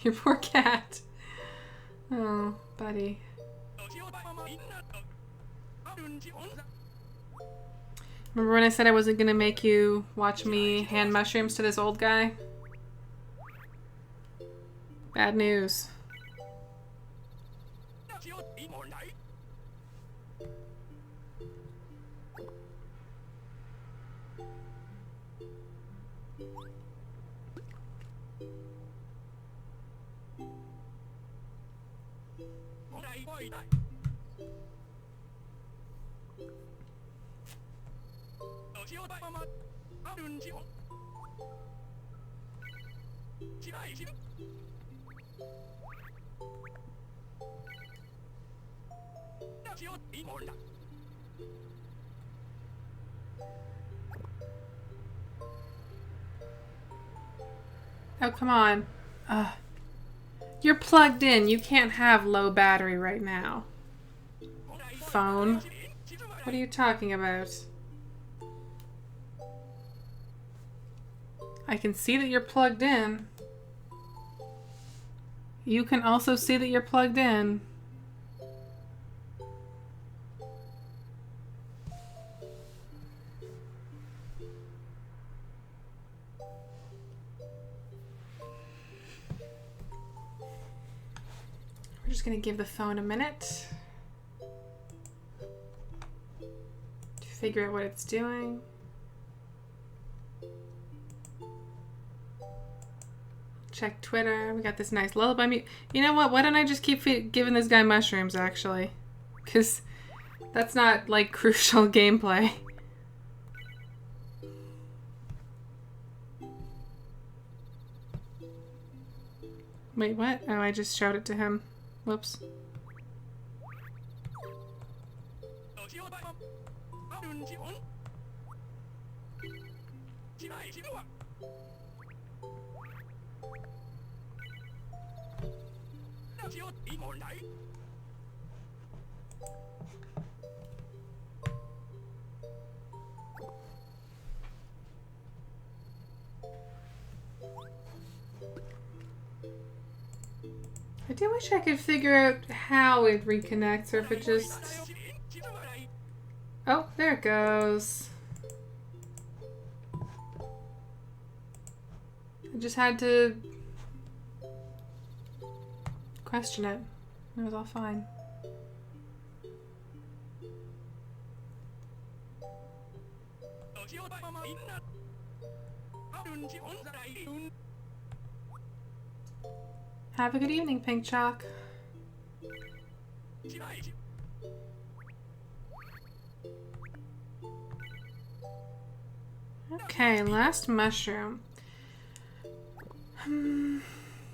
Your poor cat. Oh, buddy. Remember when I said I wasn't going to make you watch me hand mushrooms to this old guy? Bad news. Oh, come on. You're plugged in. You can't have low battery right now. Phone. What are you talking about? I can see that you're plugged in. You can also see that you're plugged in. We're just gonna give the phone a minute to figure out what it's doing. Check Twitter. We got this nice lullaby music. You know what? Why don't I just keep giving this guy mushrooms, actually? Because that's not, like, crucial gameplay. Wait, what? Oh, I just showed it to him. Whoops. I do wish I could figure out how it reconnects, or if it just... Oh, there it goes. I just had to question it. It was all fine. Have a good evening, Pink Chalk. Okay, last mushroom.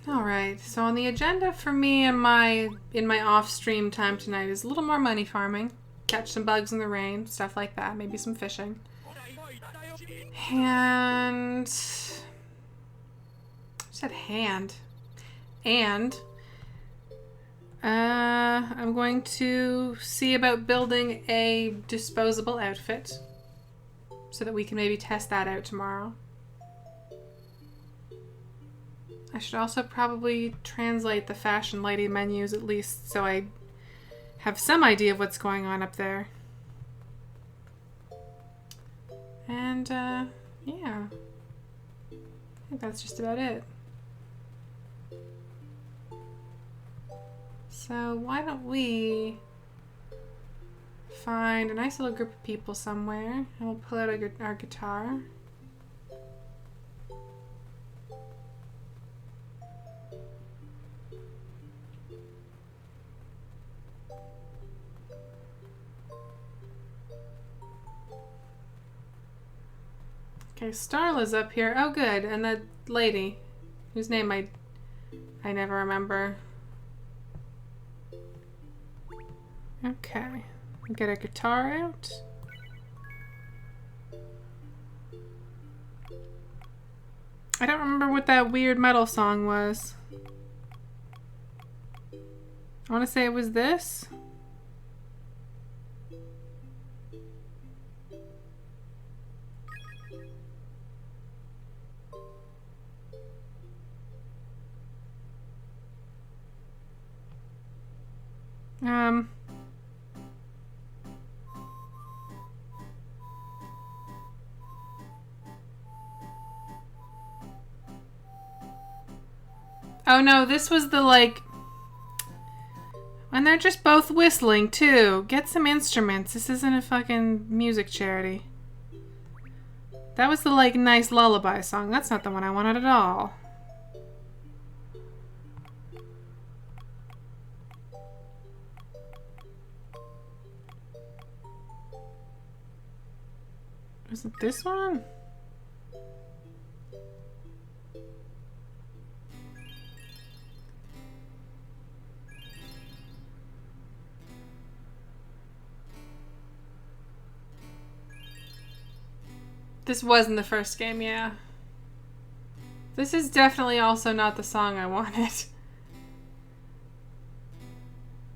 Alright, so on the agenda for me in my off-stream time tonight is a little more money farming. Catch some bugs in the rain, stuff like that. Maybe some fishing. And... I said hand. And I'm going to see about building a disposable outfit so that we can maybe test that out tomorrow. I should also probably translate the fashion lady menus at least so I have some idea of what's going on up there. And yeah, I think that's just about it. So why don't we find a nice little group of people somewhere, and we'll pull out our guitar. Okay, Starla's up here. Oh good, and that lady, whose name I never remember. Okay. Get a guitar out. I don't remember what that weird metal song was. I want to say it was this. Oh no, this was the like... And they're just both whistling too. Get some instruments. This isn't a fucking music charity. That was the like nice lullaby song. That's not the one I wanted at all. Was it this one? This wasn't the first game, yeah. This is definitely also not the song I wanted.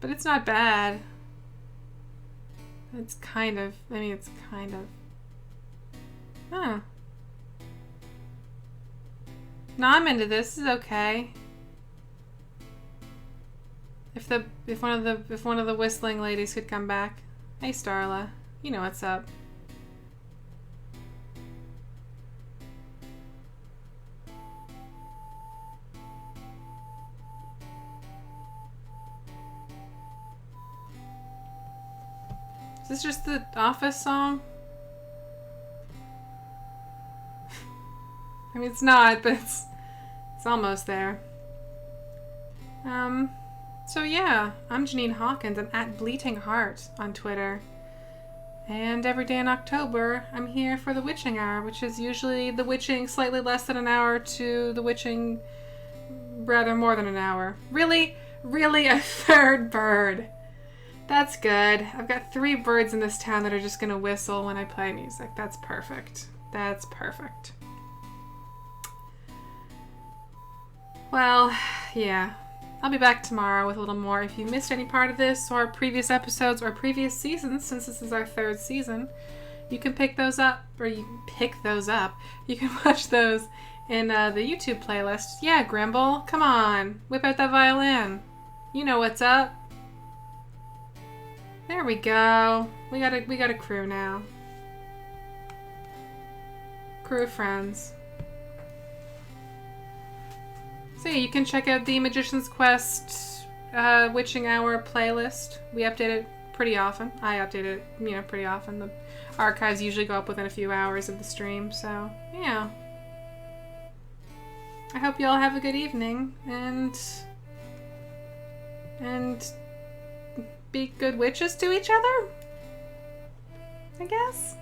But it's not bad. It's kind of... I mean, it's kind of... Huh. No, I'm into this. This is okay. If one of the whistling ladies could come back. Hey, Starla. You know what's up. Is this just the Office song? I mean, it's not, but it's almost there. So yeah, I'm Janine Hawkins. I'm at Bleating Heart on Twitter. And every day in October, I'm here for the Witching Hour, which is usually the witching slightly less than an hour to the witching rather more than an hour. Really, a third bird. That's good. I've got 3 birds in this town that are just gonna whistle when I play music. That's perfect. That's perfect. Well, yeah. I'll be back tomorrow with a little more. If you missed any part of this or previous episodes or previous seasons, since this is our 3rd season, you can pick those up, or you can pick those up. You can watch those in the YouTube playlist. Yeah, Grimble, come on. Whip out that violin. You know what's up. There we go. We got a crew now. Crew of friends. So yeah, you can check out the Magician's Quest Witching Hour playlist. We update it pretty often. I update it, pretty often. The archives usually go up within a few hours of the stream, so yeah. I hope you all have a good evening and be good witches to each other, I guess.